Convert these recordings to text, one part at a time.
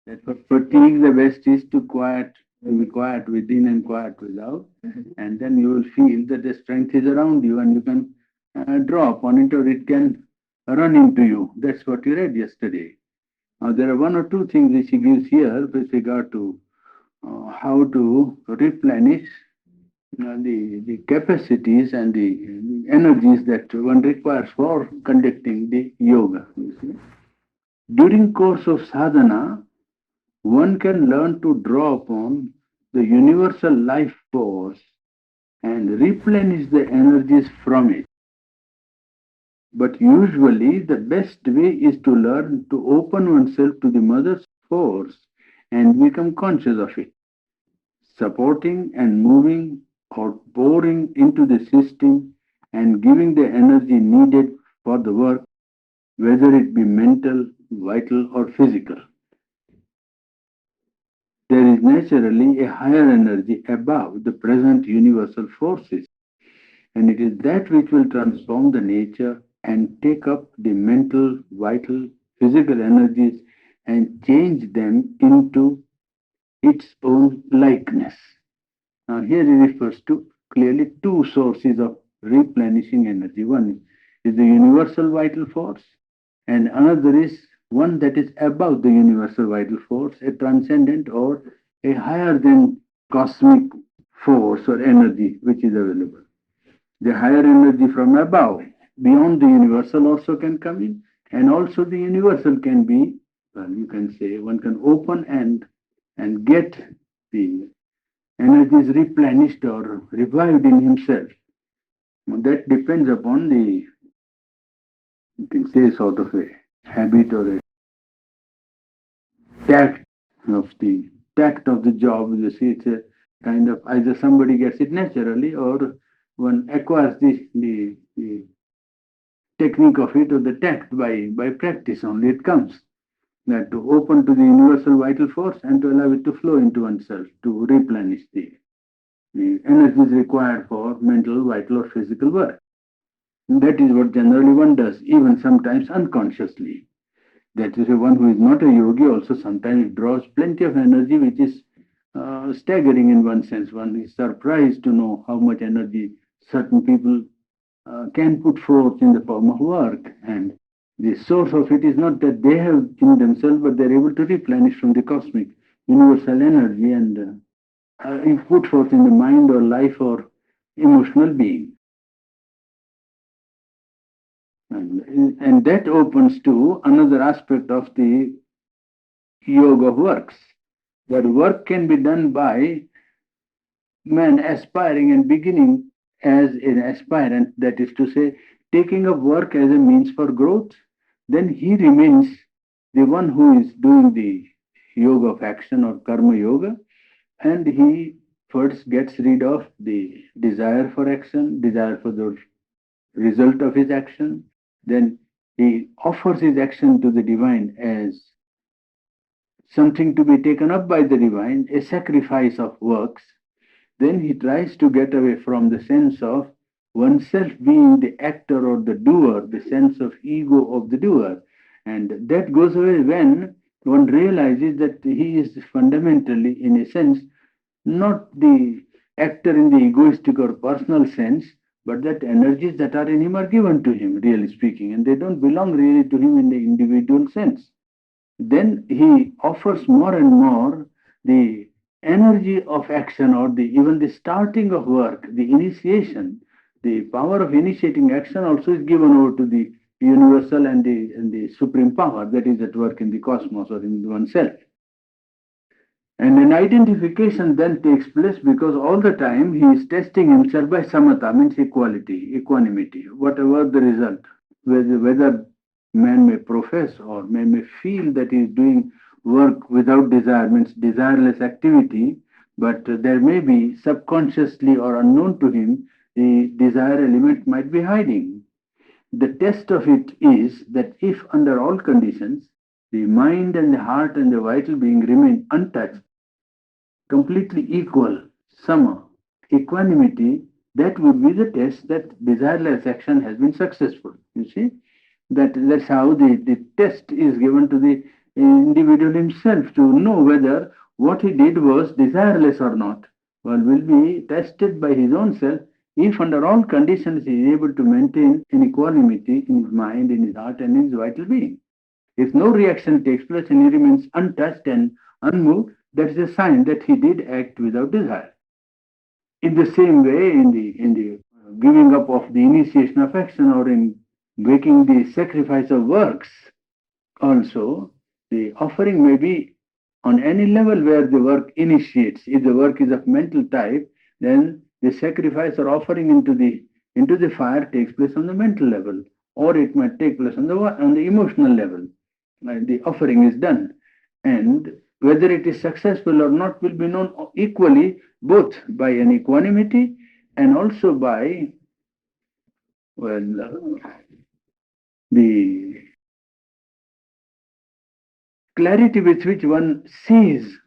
That for fatigue, the best is to be quiet within and quiet without, and then you will feel that the strength is around you, and you can draw upon it, or it can run into you. That's what you read yesterday. There are one or two things which he gives here with regard to how to replenish the capacities and the energies that one requires for conducting the yoga. You see. During course of sadhana, one can learn to draw upon the universal life force and replenish the energies from it. But usually, the best way is to learn to open oneself to the mother's force and become conscious of it, supporting and moving or pouring into the system and giving the energy needed for the work, whether it be mental, vital, or physical. There is naturally a higher energy above the present universal forces, and it is that which will transform the nature and take up the mental, vital, physical energies and change them into its own likeness. Now, here he refers to clearly two sources of replenishing energy. One is the universal vital force, and another is one that is above the universal vital force, a transcendent or a higher than cosmic force or energy which is available. The higher energy from above, beyond the universal, also can come in, and also the universal can be, well, you can say, one can open and get the energy is replenished or revived in himself. That depends upon the, you can say, sort of a habit or a tact of the job. You see, it's a kind of either somebody gets it naturally or one acquires the technique of it or the tact by practice only. It comes that to open to the universal vital force and to allow it to flow into oneself to replenish the energies required for mental, vital, or physical work. That is what generally one does, even sometimes unconsciously. That is, one who is not a yogi also sometimes draws plenty of energy, which is staggering in one sense. One is surprised to know how much energy certain people can put forth in the form of work. And the source of it is not that they have in themselves, but they're able to replenish from the cosmic universal energy and put forth in the mind or life or emotional being. And that opens to another aspect of the yoga works. That work can be done by man aspiring and beginning as an aspirant, that is to say, taking up work as a means for growth, then he remains the one who is doing the yoga of action or karma yoga, and he first gets rid of the desire for action, desire for the result of his action. Then he offers his action to the divine as something to be taken up by the divine, a sacrifice of works. Then he tries to get away from the sense of oneself being the actor or the doer, the sense of ego of the doer. And that goes away when one realizes that he is fundamentally, in a sense, not the actor in the egoistic or personal sense, but that energies that are in him are given to him, really speaking, and they don't belong really to him in the individual sense. Then he offers more and more the energy of action or the even the starting of work, the initiation, the power of initiating action also is given over to the universal and the supreme power that is at work in the cosmos or in oneself. And an identification then takes place because all the time he is testing himself by samatha, means equality, equanimity, whatever the result, whether man may profess or man may feel that he is doing work without desire, means desireless activity, but there may be subconsciously or unknown to him, the desire element might be hiding. The test of it is that if under all conditions the mind and the heart and the vital being remain untouched, completely equal, sama, equanimity, that would be the test that desireless action has been successful. You see, that's how the test is given to the individual himself to know whether what he did was desireless or not. Well, will be tested by his own self if under all conditions he is able to maintain an equanimity in his mind, in his heart, and in his vital being. If no reaction takes place and he remains untouched and unmoved, that is a sign that he did act without desire. In the same way, in the giving up of the initiation of action or in breaking the sacrifice of works, also the offering may be on any level where the work initiates. If the work is of mental type, then the sacrifice or offering into the fire takes place on the mental level, or it might take place on the emotional level. The offering is done, and whether it is successful or not will be known equally both by an equanimity and also by, well, the clarity with which one sees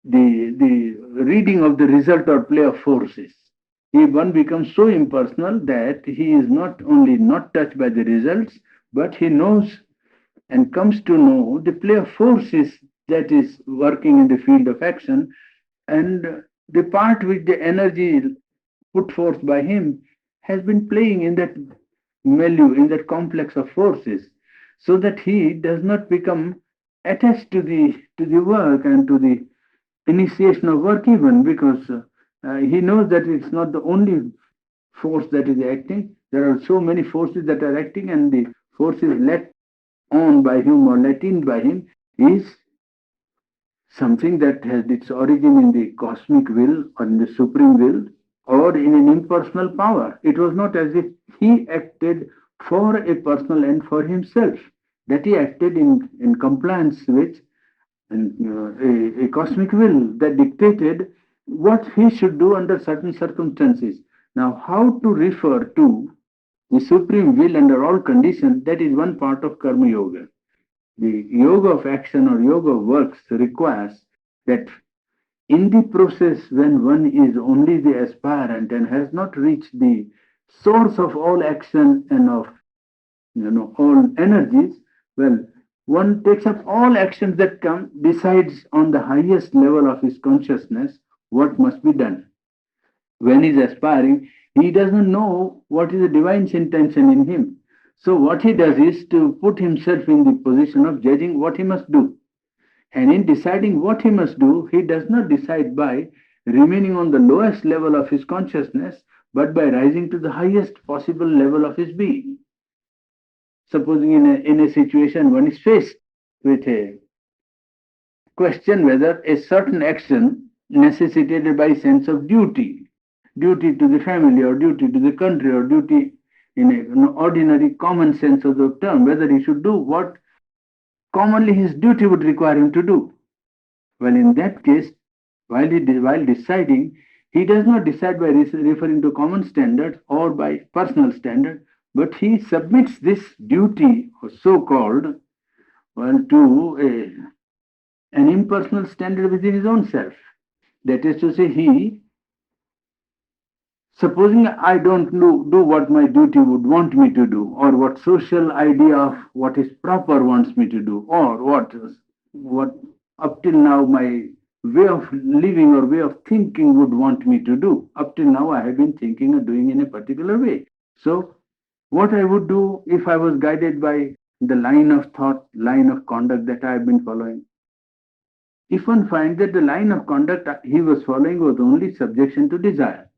the reading of the result or play of forces. If one becomes so impersonal that he is not only not touched by the results, but he knows and comes to know the play of forces that is working in the field of action, and the part which the energy put forth by him has been playing in that milieu, in that complex of forces, so that he does not become attached to the work and to the initiation of work even, because he knows that it's not the only force that is acting. There are so many forces that are acting, and the forces let on by him or let in by him is something that has its origin in the cosmic will or in the supreme will or in an impersonal power. It was not as if he acted for a personal end for himself, that he acted in compliance with a cosmic will that dictated what he should do under certain circumstances. Now, how to refer to the supreme will under all conditions, that is one part of karma yoga. The yoga of action or yoga of works requires that in the process when one is only the aspirant and has not reached the source of all action and of all energies, well, one takes up all actions that come, decides on the highest level of his consciousness what must be done. When he is aspiring, he doesn't know what is the divine's intention in him. So what he does is to put himself in the position of judging what he must do. And in deciding what he must do, he does not decide by remaining on the lowest level of his consciousness, but by rising to the highest possible level of his being. Supposing in a situation one is faced with a question whether a certain action necessitated by sense of duty, duty to the family or duty to the country or duty in an ordinary common sense of the term, whether he should do what commonly his duty would require him to do. Well, in that case, while deciding, he does not decide by referring to common standards or by personal standard, but he submits this duty, or so-called, well, to an impersonal standard within his own self. That is to say, supposing I don't do what my duty would want me to do, or what social idea of what is proper wants me to do, or what up till now my way of living or way of thinking would want me to do. Up till now, I have been thinking or doing in a particular way. So, what I would do if I was guided by the line of thought, line of conduct that I have been following. If one finds that the line of conduct he was following was only subjection to desire,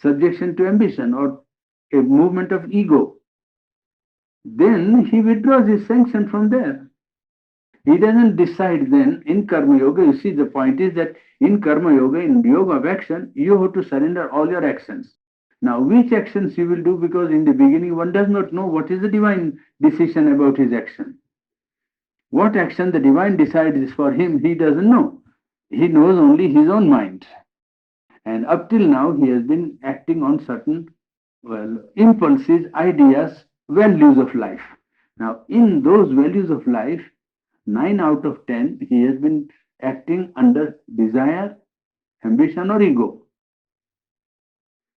subjection to ambition, or a movement of ego, then he withdraws his sanction from there. He doesn't decide then in karma yoga. You see, the point is that in karma yoga, in yoga of action, you have to surrender all your actions. Now, which actions you will do, because in the beginning one does not know what is the divine decision about his action. What action the divine decides for him, he doesn't know. He knows only his own mind. And up till now, he has been acting on certain, well, impulses, ideas, values of life. Now, in those values of life, 9 out of 10, he has been acting under desire, ambition, or ego.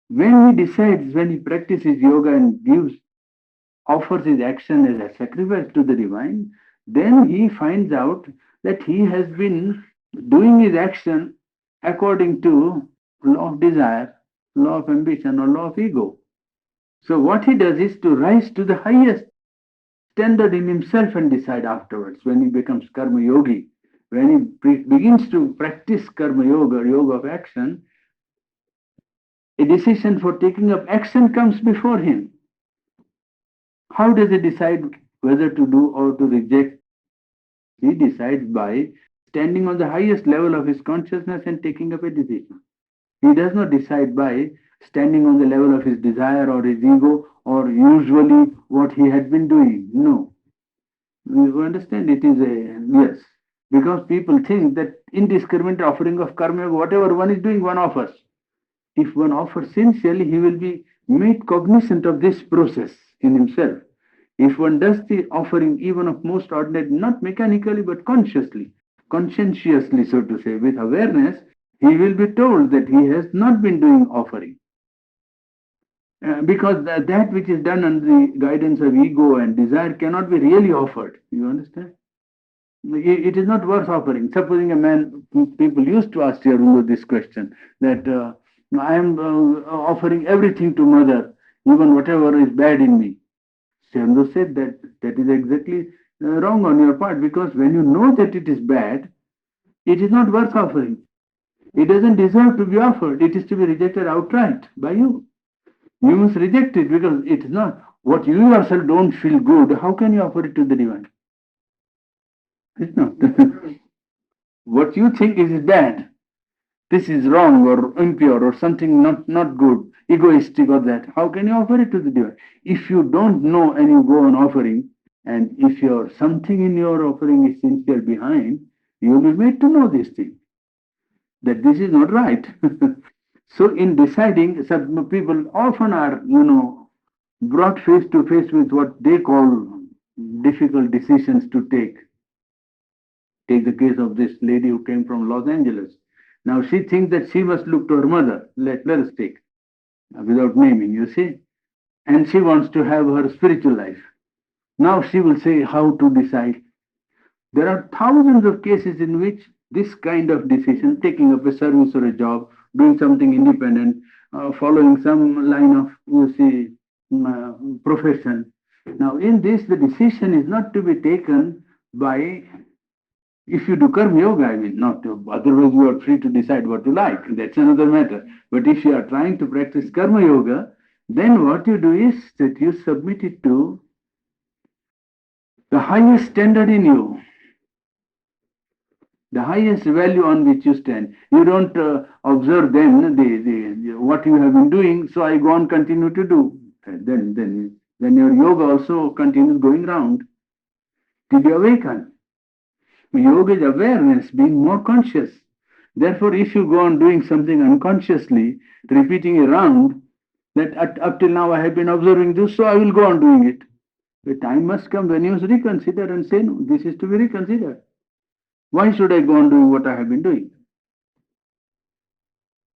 When he decides, when he practices yoga and offers his action as a sacrifice to the divine, then he finds out that he has been doing his action according to law of desire, law of ambition, or law of ego. So what he does is to rise to the highest standard in himself and decide afterwards when he becomes karma yogi. When he begins to practice karma yoga, yoga of action, a decision for taking up action comes before him. How does he decide whether to do or to reject? He decides by standing on the highest level of his consciousness and taking up a decision. He does not decide by standing on the level of his desire or his ego or usually what he had been doing. No. You understand? It is a yes. Because people think that indiscriminate offering of karma, whatever one is doing, one offers. If one offers sincerely, he will be made cognizant of this process in himself. If one does the offering even of most ordinary, not mechanically but consciously, conscientiously, so to say, with awareness, he will be told that he has not been doing offering. Because that which is done under the guidance of ego and desire cannot be really offered. You understand? It is not worth offering. Supposing a man, people used to ask here this question that I am offering everything to mother, even whatever is bad in me. Shendu said that that is exactly wrong on your part because when you know that it is bad, it is not worth offering. It doesn't deserve to be offered. It is to be rejected outright by you. You must reject it because it is not what you yourself don't feel good. How can you offer it to the divine? It's not. What you think is bad, this is wrong or impure or something not good, egoistic or that. How can you offer it to the divine? If you don't know and you go on offering, and if your something in your offering is sincere behind, you will be made to know this thing that this is not right. So in deciding, some people often are, brought face to face with what they call difficult decisions to take. Take the case of this lady who came from Los Angeles. Now she thinks that she must look to her mother. Let us take, without naming, you see. And she wants to have her spiritual life. Now she will say how to decide. There are thousands of cases in which this kind of decision, taking up a service or a job, doing something independent, following some line of, profession. Now, in this, the decision is not to be taken by, if you do karma yoga, I mean, not to, otherwise you are free to decide what you like. That's another matter. But if you are trying to practice karma yoga, then what you do is that you submit it to the highest standard in you, the highest value on which you stand. You don't observe them, what you have been doing, so I go on continue to do. Then your yoga also continues going round till you awaken. Yoga is awareness, being more conscious. Therefore, if you go on doing something unconsciously, repeating a round, that up till now I have been observing this, so I will go on doing it. The time must come when you must reconsider and say, no, this is to be reconsidered. Why should I go on doing what I have been doing?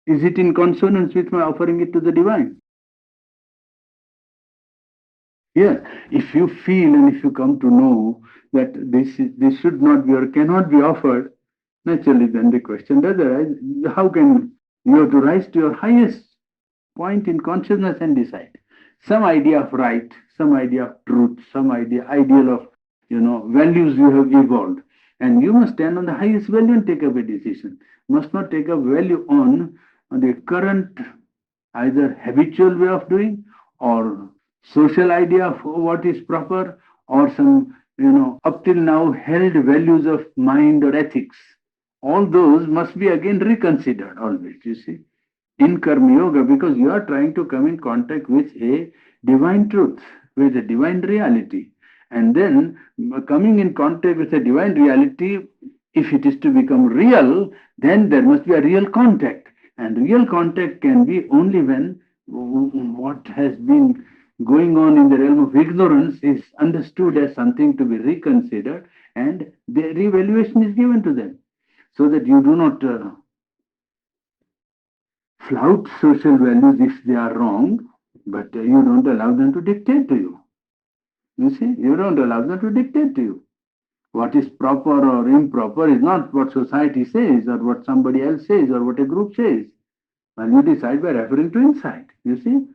Is it in consonance with my offering it to the divine? Yeah, if you feel and if you come to know that this should not be or cannot be offered, naturally then the question does arise, how can you have to rise to your highest point in consciousness and decide? Some idea of right, some idea of truth, some ideal of values you have evolved. And you must stand on the highest value and take up a decision. Must not take up value on the current either habitual way of doing or social idea of what is proper or some up till now held values of mind or ethics. All those must be again reconsidered always, you see, in karma yoga, because you are trying to come in contact with a divine truth, with a divine reality. And then coming in contact with a divine reality, if it is to become real, then there must be a real contact. And real contact can be only when what has been going on in the realm of ignorance is understood as something to be reconsidered and the reevaluation is given to them so that you do not flout social values if they are wrong, but you don't allow them to dictate to you. You see, you don't allow them to dictate to you. What is proper or improper is not what society says or what somebody else says or what a group says. Well, you decide by referring to insight, you see.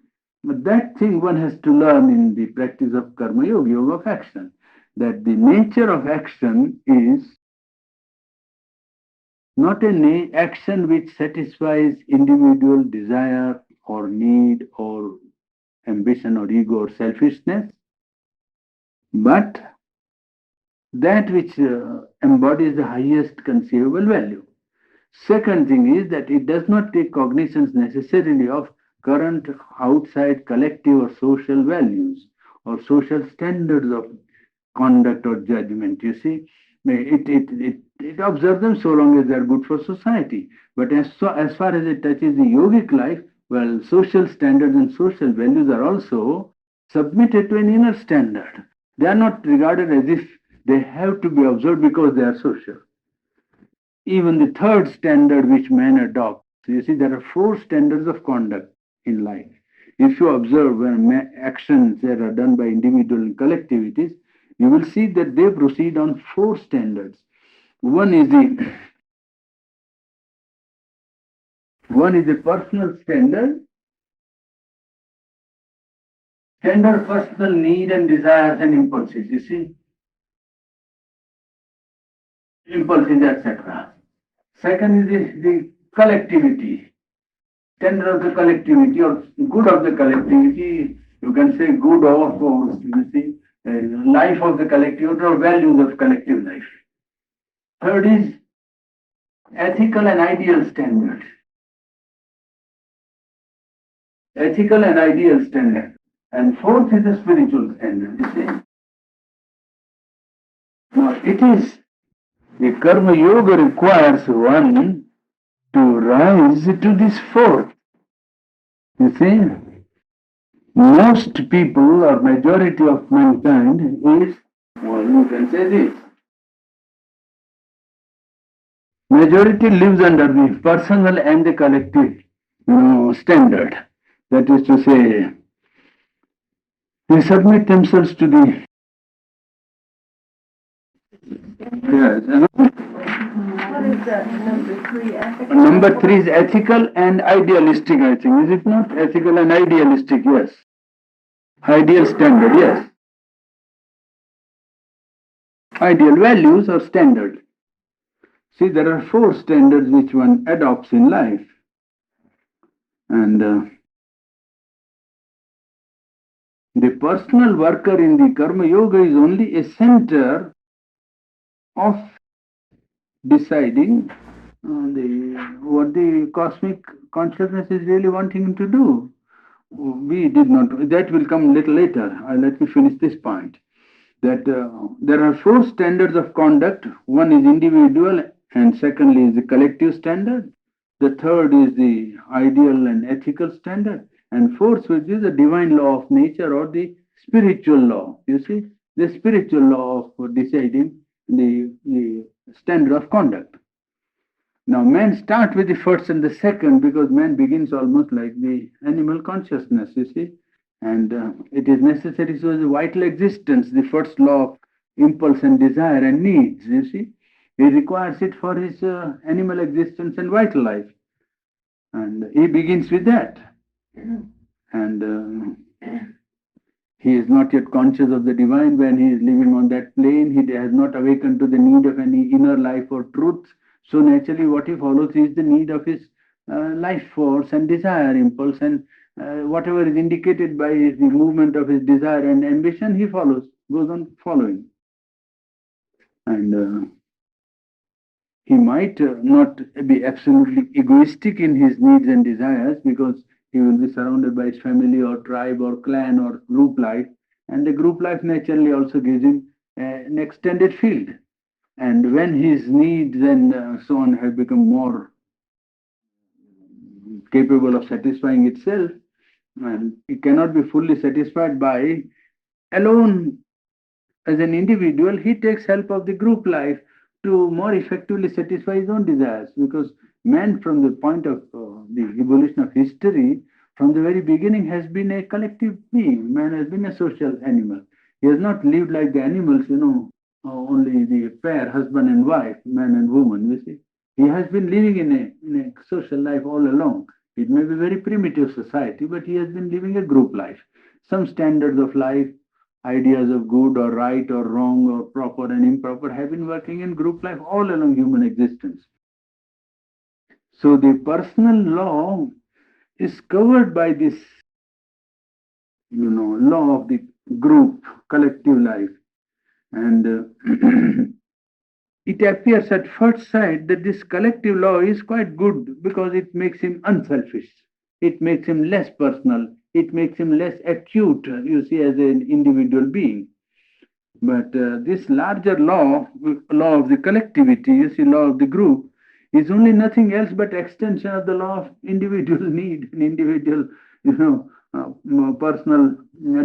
But that thing one has to learn in the practice of karma yoga, yoga of action, that the nature of action is not an action which satisfies individual desire or need or ambition or ego or selfishness, but that which embodies the highest conceivable value. Second thing is that it does not take cognizance necessarily of current outside collective or social values or social standards of conduct or judgment. You see, it observes them so long as they are good for society. But as far as it touches the yogic life, well, social standards and social values are also submitted to an inner standard. They are not regarded as if they have to be observed because they are social. Even the third standard which man adopts, you see, there are four standards of conduct in life. If you observe when actions that are done by individual and collectivities, you will see that they proceed on four standards. One is the one is the personal standard, standard personal need and desires and impulses. You see, impulses, etc. Second is the collectivity, standard of the collectivity or good of the collectivity. You can say good of, you see, life of the collectivity or values of collective life. Third is ethical and ideal standard. Ethical and ideal standard. And fourth is the spiritual standard. You see. Now it is the karma yoga requires one to rise to this fourth. You see, most people or majority of mankind is, well, you can say this. Majority lives under the personal and the collective, standard. That is to say, they submit themselves to the yes. What is that number three? Ethical? Number three is ethical and idealistic, I think. Is it not? Ethical and idealistic, yes. Ideal standard, yes. Ideal values or standard. See, there are four standards which one adopts in life. And the personal worker in the karma yoga is only a center of deciding what the cosmic consciousness is really wanting him to do. We did not, that will come a little later. Let me finish this point. That there are four standards of conduct. One is individual, and secondly is the collective standard. The third is the ideal and ethical standard. And fourth, which is the divine law of nature or the spiritual law. You see, the spiritual law of deciding the standard of conduct. Now, man starts with the first and the second because man begins almost like the animal consciousness, you see. And it is necessary so the vital existence, the first law of impulse and desire and needs, you see. He requires it for his animal existence and vital life. And he begins with that. And he is not yet conscious of the divine when he is living on that plane. He has not awakened to the need of any inner life or truth. So naturally what he follows is the need of his life force and desire impulse, and whatever is indicated by the movement of his desire and ambition, he follows, goes on following. And he might not be absolutely egoistic in his needs and desires because he will be surrounded by his family or tribe or clan or group life, and the group life naturally also gives him an extended field. And when his needs and so on have become more capable of satisfying itself, and it cannot be fully satisfied by alone as an individual, he takes help of the group life to more effectively satisfy his own desires. Because man, from the point of the evolution of history, from the very beginning has been a collective being. Man has been a social animal. He has not lived like the animals, only the pair, husband and wife, man and woman, you see. He has been living in a social life all along. It may be very primitive society, but he has been living a group life. Some standards of life, ideas of good or right or wrong or proper and improper have been working in group life all along human existence. So the personal law is covered by this, law of the group, collective life. And it appears at first sight that this collective law is quite good because it makes him unselfish. It makes him less personal. It makes him less acute, you see, as an individual being. But this larger law of the collectivity, you see, law of the group, is only nothing else but extension of the law of individual need and individual, personal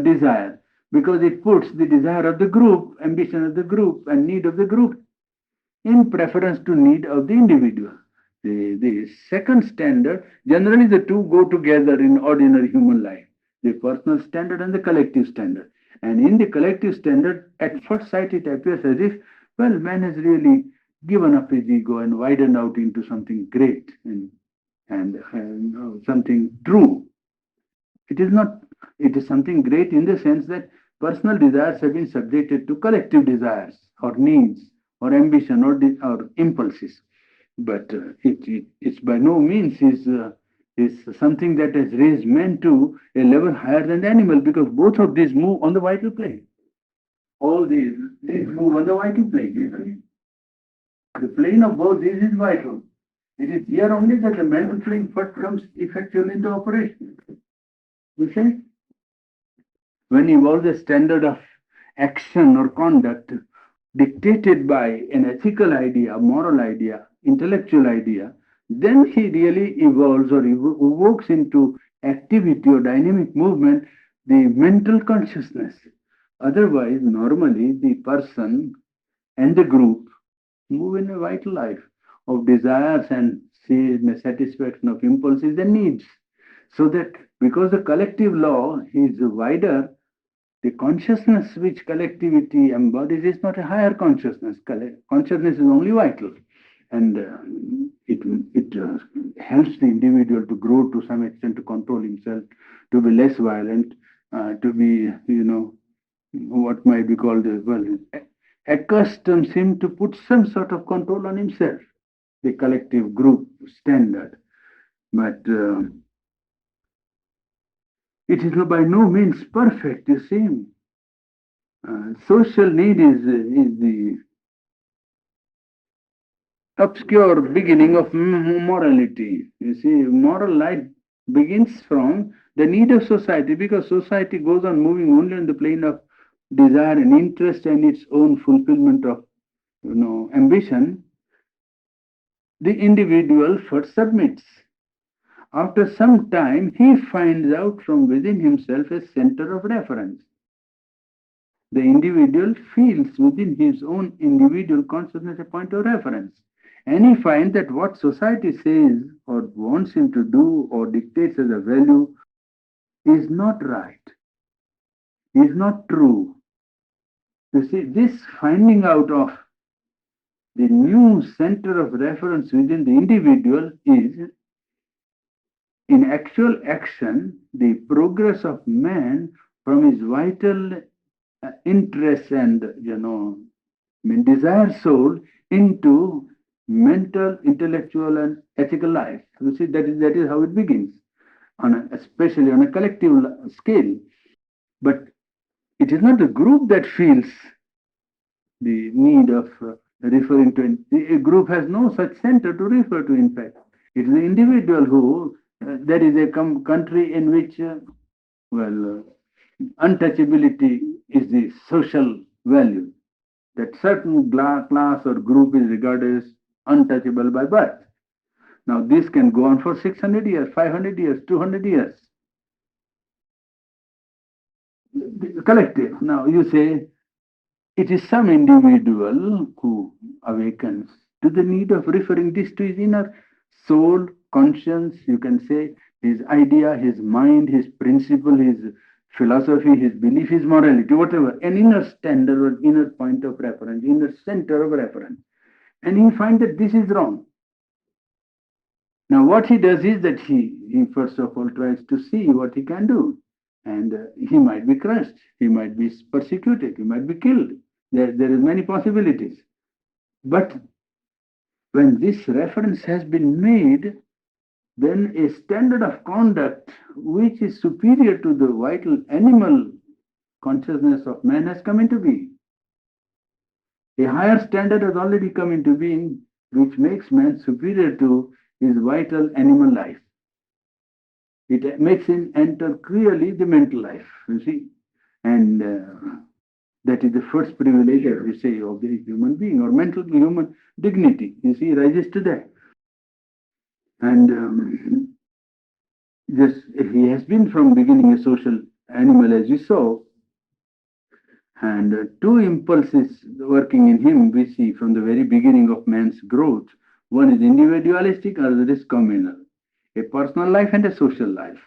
desire. Because it puts the desire of the group, ambition of the group, and need of the group in preference to need of the individual. The second standard, generally the two go together in ordinary human life, the personal standard and the collective standard. And in the collective standard, at first sight, it appears as if, well, man has really given up his ego and widened out into something great and something true. It is not, it is something great in the sense that personal desires have been subjected to collective desires or needs or ambition or impulses. But it's by no means is something that has raised man to a level higher than the animal because both of these move on the vital plane. All these move on the vital plane. The plane of both these is vital. It is here only that the mental plane first comes effectually into operation. You see? When evolves a standard of action or conduct dictated by an ethical idea, moral idea, intellectual idea, then he really evolves or evokes into activity or dynamic movement the mental consciousness. Otherwise, normally the person and the group move in a vital life of desires and satisfaction of impulses and needs. So that because the collective law is wider, the consciousness which collectivity embodies is not a higher consciousness. Consciousness is only vital. And it helps the individual to grow to some extent, to control himself, to be less violent, to be, what might be called, accustoms him to put some sort of control on himself, the collective group standard. But it is by no means perfect, you see. Social need is the obscure beginning of morality. You see, moral life begins from the need of society because society goes on moving only on the plane of desire and interest and its own fulfillment of ambition. The individual first submits. After some time, he finds out from within himself a center of reference. The individual feels within his own individual consciousness a point of reference. And he finds that what society says or wants him to do or dictates as a value is not right, is not true. You see, this finding out of the new center of reference within the individual is, in actual action, the progress of man from his vital interest and desire soul into mental, intellectual, and ethical life. You see, that is how it begins, especially on a collective scale. But it is not the group that feels the need of referring to it. The group has no such center to refer to, in fact. It is the individual who, there is a country in which, untouchability is the social value. That certain class or group is regarded as untouchable by birth. Now, this can go on for 600 years, 500 years, 200 years. Collective. Now, you say it is some individual who awakens to the need of referring this to his inner soul, conscience, you can say, his idea, his mind, his principle, his philosophy, his belief, his morality, whatever, an inner standard or inner point of reference, inner center of reference. And he finds that this is wrong. Now, what he does is that he first of all tries to see what he can do. And he might be crushed, he might be persecuted, he might be killed. There is many possibilities. But when this reference has been made, then a standard of conduct which is superior to the vital animal consciousness of man has come into being. A higher standard has already come into being, which makes man superior to his vital animal life. It makes him enter clearly the mental life, you see. And that is the first privilege, as we say, of the human being, or mental human dignity, you see, rises to that. And this, he has been from beginning a social animal, as we saw, and two impulses working in him we see from the very beginning of man's growth. One is individualistic, other is communal. A personal life and a social life.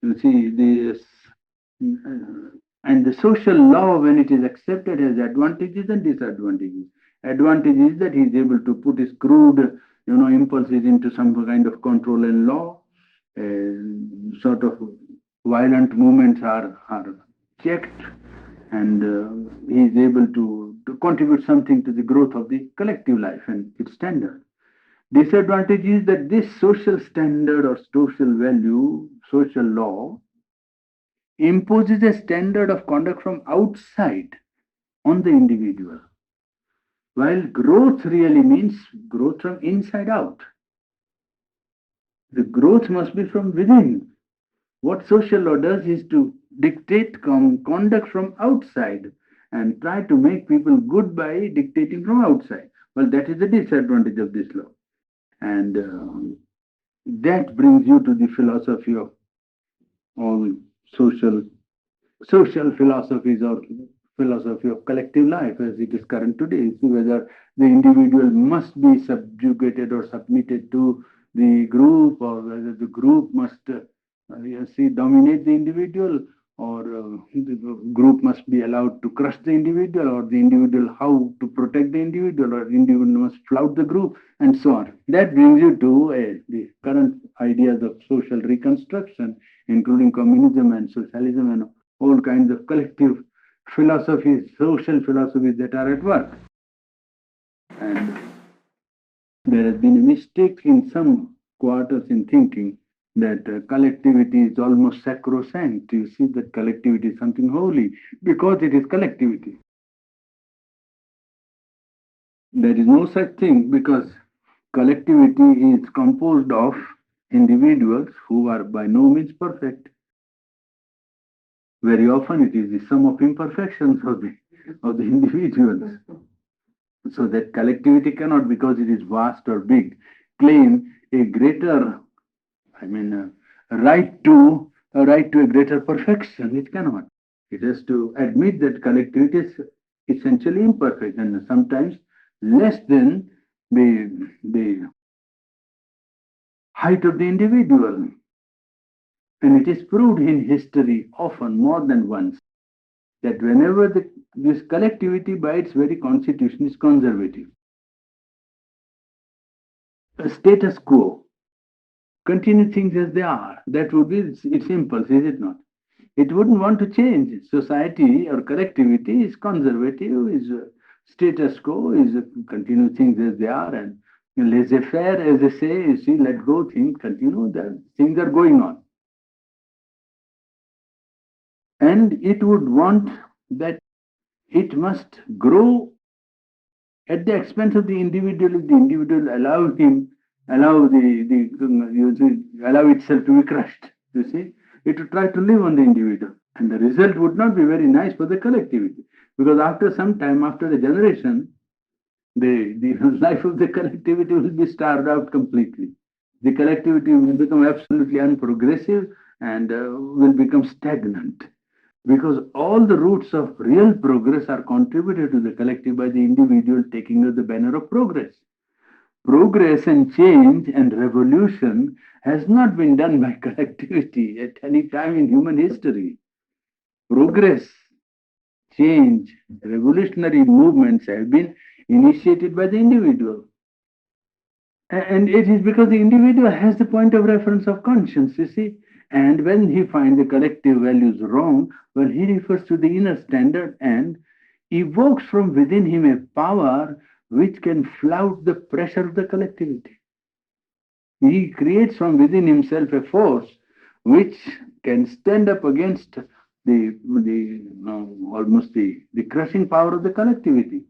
You see, this, and the social law, when it is accepted, has advantages and disadvantages. Advantage is that he is able to put his crude, impulses into some kind of control and law. Sort of violent movements are checked, and he is able to contribute something to the growth of the collective life and its standard. Disadvantage is that this social standard or social value, social law, imposes a standard of conduct from outside on the individual, while growth really means growth from inside out. The growth must be from within. What social law does is to dictate conduct from outside and try to make people good by dictating from outside. Well, that is the disadvantage of this law. And that brings you to the philosophy of all social philosophies, or philosophy of collective life as it is current today. See whether the individual must be subjugated or submitted to the group, or whether the group must dominate the individual, or the group must be allowed to crush the individual, or the individual how to protect the individual, or the individual must flout the group, and so on. That brings you to the current ideas of social reconstruction, including communism and socialism and all kinds of collective philosophies, social philosophies that are at work. And there has been a mistake in some quarters in thinking that collectivity is almost sacrosanct. You see that collectivity is something holy because it is collectivity. There is no such thing, because collectivity is composed of individuals who are by no means perfect. Very often it is the sum of imperfections of the individuals. So that collectivity cannot, because it is vast or big, claim a greater, right to a greater perfection. It cannot. It has to admit that collectivity is essentially imperfect and sometimes less than the height of the individual. And it is proved in history often, more than once, that whenever this collectivity by its very constitution is conservative, a status quo, continue things as they are, that would be its impulse, is it not? It wouldn't want to change. Society or collectivity is conservative, is status quo, is continue things as they are, and laissez-faire, as they say, you see, let go, things continue, things are going on. And it would want that it must grow at the expense of the individual. If the individual allow itself to be crushed, you see, it would try to live on the individual, and the result would not be very nice for the collectivity, because after some time, after a generation, the life of the collectivity will be starved out completely. The collectivity will become absolutely unprogressive and will become stagnant, because all the roots of real progress are contributed to the collective by the individual taking up the banner of progress. Progress and change and revolution has not been done by collectivity at any time in human history. Progress, change, revolutionary movements have been initiated by the individual. And it is because the individual has the point of reference of conscience, you see. And when he finds the collective values wrong, well, he refers to the inner standard and evokes from within him a power which can flout the pressure of the collectivity. He creates from within himself a force which can stand up against almost the crushing power of the collectivity.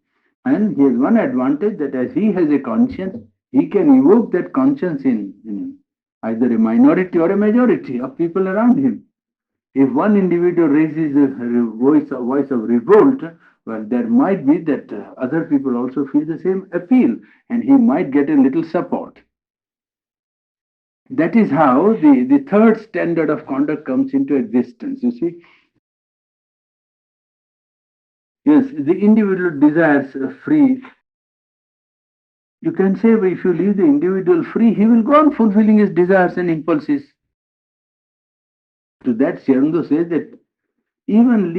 And he has one advantage that as he has a conscience, he can evoke that conscience in either a minority or a majority of people around him. If one individual raises a voice of revolt, well, there might be that other people also feel the same appeal and he might get a little support. That is how the third standard of conduct comes into existence, you see. Yes, the individual desires free. You can say, well, if you leave the individual free, he will go on fulfilling his desires and impulses. To that, Sherando says that even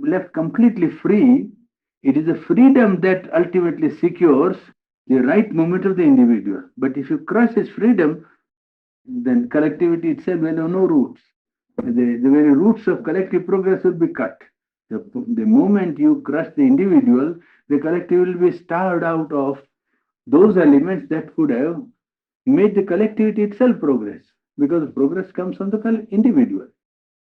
left completely free, it is the freedom that ultimately secures the right movement of the individual. But if you crush his freedom, then collectivity itself will have no roots. The very roots of collective progress will be cut. The moment you crush the individual, the collective will be starved out of those elements that could have made the collectivity itself progress, because progress comes from the individual.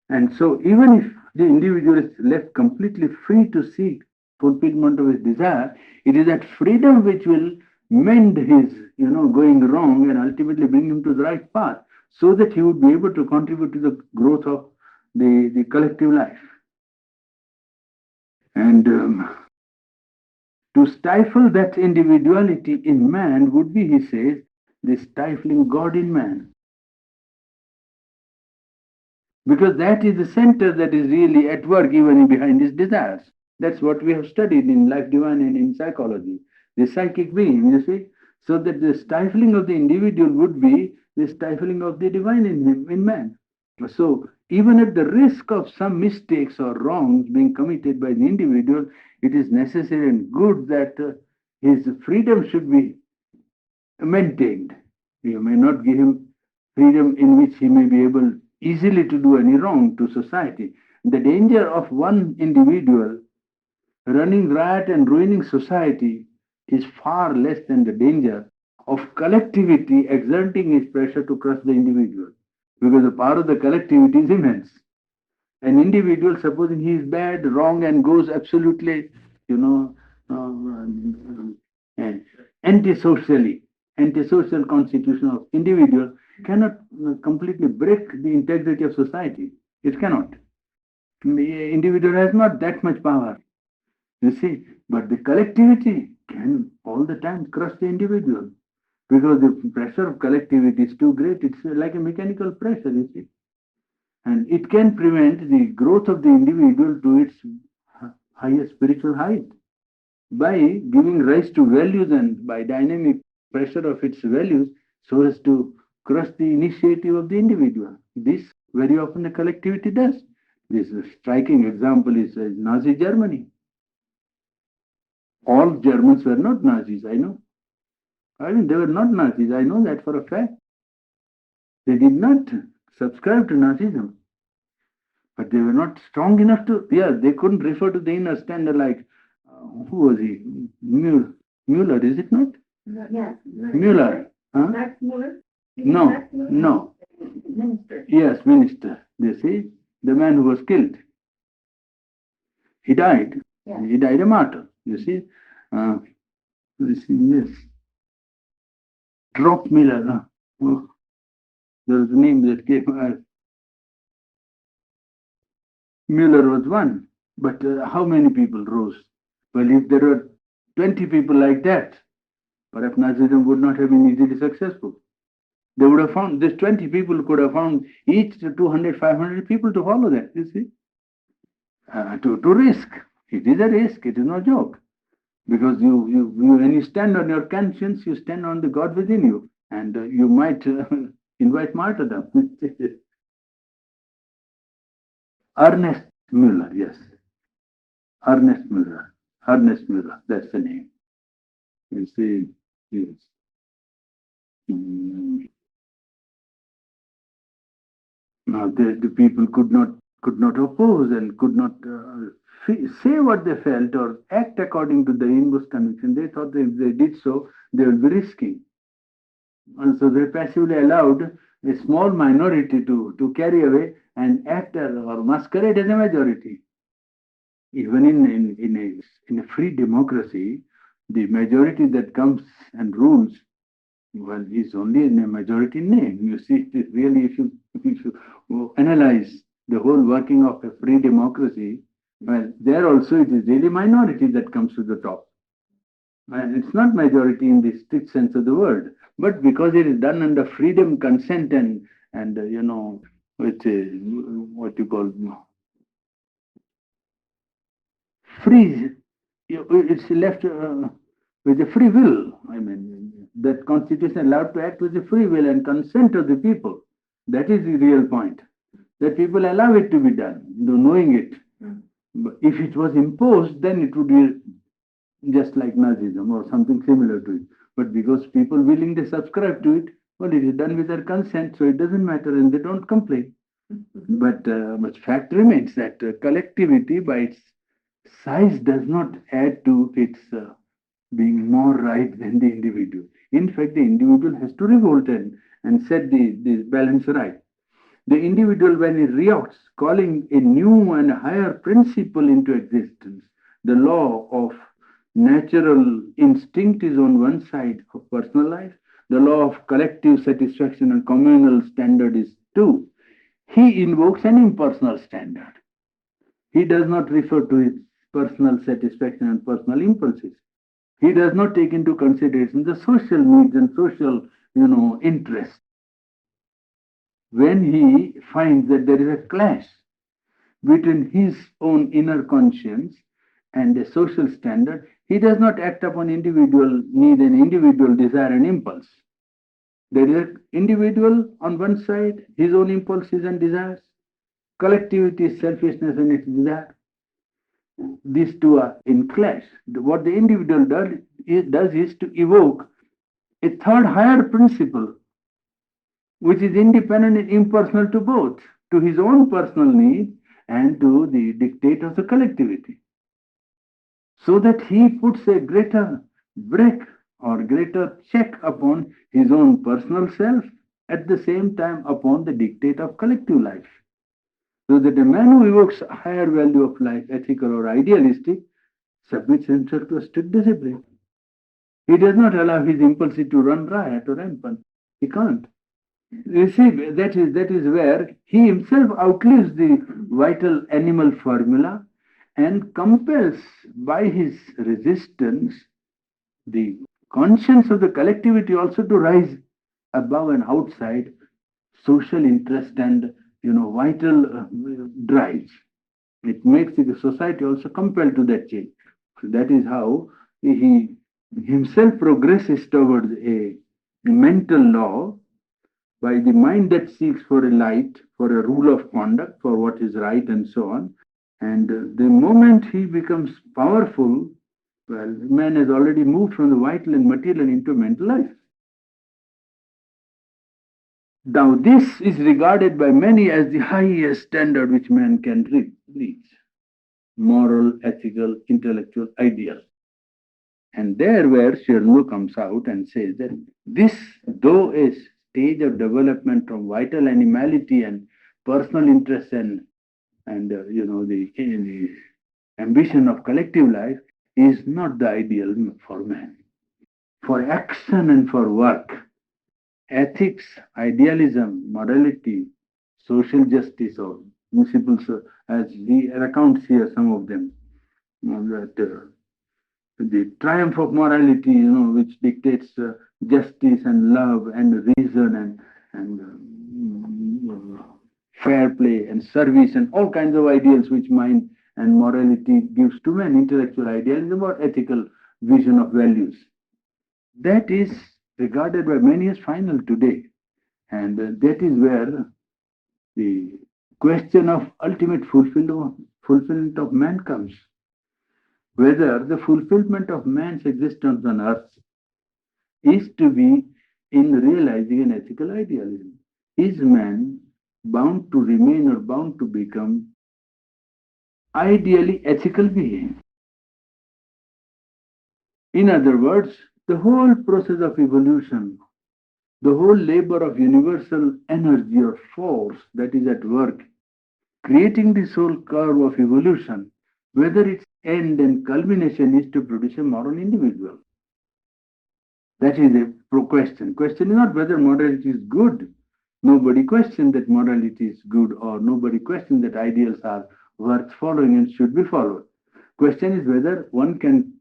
And so, even if the individual is left completely free to seek fulfillment of his desire, it is that freedom which will mend his, going wrong and ultimately bring him to the right path, so that he would be able to contribute to the growth of the collective life. And to stifle that individuality in man would be, he says, the stifling God in man. Because that is the center that is really at work even behind his desires. That's what we have studied in Life Divine and in psychology. The psychic being, you see. So that the stifling of the individual would be the stifling of the divine in him, in man. So even at the risk of some mistakes or wrongs being committed by the individual, it is necessary and good that his freedom should be maintained. You may not give him freedom in which he may be able easily to do any wrong to society. The danger of one individual running riot and ruining society is far less than the danger of collectivity exerting its pressure to crush the individual, because the power of the collectivity is immense. An individual, supposing he is bad, wrong, and goes absolutely, you know, antisocially, antisocial constitution of individual cannot completely break the integrity of society. It cannot. The individual has not that much power, you see, but the collectivity can all the time crush the individual, because the pressure of collectivity is too great. It's like a mechanical pressure, you see. And it can prevent the growth of the individual to its highest spiritual height by giving rise to values and by dynamic pressure of its values, so as to crush the initiative of the individual. This very often the collectivity does. This striking example is Nazi Germany. All Germans were not Nazis, I know. I mean, they were not Nazis, I know that for a fact. They did not subscribe to Nazism. But they were not strong enough to, they couldn't refer to the inner standard like, who was he? Mueller, is it not? Yes. Mueller. Huh? Max Mueller? No, no. Minister. Yes, minister. You see, the man who was killed. He died. Yeah. He died a martyr. You see, yes. Drop Miller. There was a name that came. Mueller was one. But how many people rose? Well, if there were 20 people like that, perhaps Nazism would not have been easily successful. They would have found, these 20 people could have found each 200, 500 people to follow them, you see. To risk. It is a risk, it is no joke. Because when you stand on your conscience, you stand on the God within you, and you might invite martyrdom. Earnest Müller, yes. Ernest Müller. Ernest Müller, that's the name. You see, yes. Mm. Now the people could not oppose and could not say what they felt or act according to the inmost conviction. They thought that if they did so, they would be risking. And so they passively allowed a small minority to carry away and act or masquerade as a majority. Even in a free democracy, the majority that comes and rules, well, is only in a majority name. You see, it is really, if you analyze the whole working of a free democracy, well, there also it is really minority that comes to the top. And it's not majority in the strict sense of the word, but because it is done under freedom, consent, and with what you call free, it's left with a free will. I mean, that constitution allowed to act with the free will and consent of the people. That is the real point. That people allow it to be done, knowing it. But if it was imposed, then it would be just like Nazism or something similar to it. But because people willingly subscribe to it, well, it is done with their consent, so it doesn't matter, and they don't complain. But fact remains that collectivity, by its size, does not add to its being more right than the individual. In fact, the individual has to revolt and set the balance right. The individual, when he reacts, calling a new and higher principle into existence, the law of natural instinct is on one side of personal life, the law of collective satisfaction and communal standard is two. He invokes an impersonal standard. He does not refer to his personal satisfaction and personal impulses. He does not take into consideration the social needs and social, interests. When he finds that there is a clash between his own inner conscience and a social standard, he does not act upon individual need and individual desire and impulse. There is an individual on one side, his own impulses and desires, collectivity, selfishness and its desire. These two are in clash. What the individual does is to evoke a third higher principle, which is independent and impersonal to both, to his own personal need and to the dictate of the collectivity, so that he puts a greater break or greater check upon his own personal self, at the same time upon the dictate of collective life. So that a man who evokes a higher value of life, ethical or idealistic, submits himself to a strict discipline. He does not allow his impulses to run riot or rampant. He can't. You see, that is where he himself outlives the vital animal formula and compels by his resistance the conscience of the collectivity also to rise above and outside social interest and vital drives. It makes the society also compelled to that change. So that is how he himself progresses towards a mental law by the mind that seeks for a light, for a rule of conduct, for what is right, and so on. And the moment he becomes powerful, well, man has already moved from the vital and material into mental life. Now, this is regarded by many as the highest standard which man can reach moral, ethical, intellectual ideal. And there where Shirlu comes out and says that this, though a stage of development from vital animality and personal interest and the ambition of collective life, is not the ideal for man. For action and for work, ethics, idealism, morality, social justice, or principles, as he recounts here some of them, that the triumph of morality, which dictates justice and love and reason and fair play and service and all kinds of ideals which mind and morality gives to man, intellectual idealism or ethical vision of values. That is regarded by many as final today. And that is where the question of ultimate fulfillment fulfillment of man comes. Whether the fulfillment of man's existence on earth is to be in realizing an ethical idealism. Is man bound to remain or bound to become ideally ethical being? In other words, the whole process of evolution, the whole labor of universal energy or force that is at work, creating this whole curve of evolution, whether its end and culmination is to produce a moral individual. That is a question. Question is not whether morality is good. Nobody questions that morality is good, or nobody questions that ideals are worth following and should be followed. Question is whether one can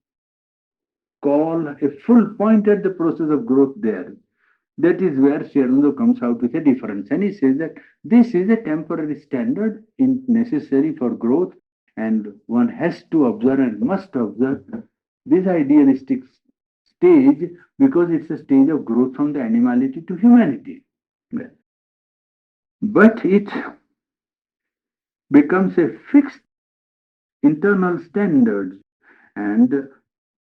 call a full point at the process of growth there. That is where Sri Aurobindo comes out with a difference. And he says that this is a temporary standard necessary for growth, and one has to observe and must observe this idealistic stage because it's a stage of growth from the animality to humanity. But it becomes a fixed internal standard, and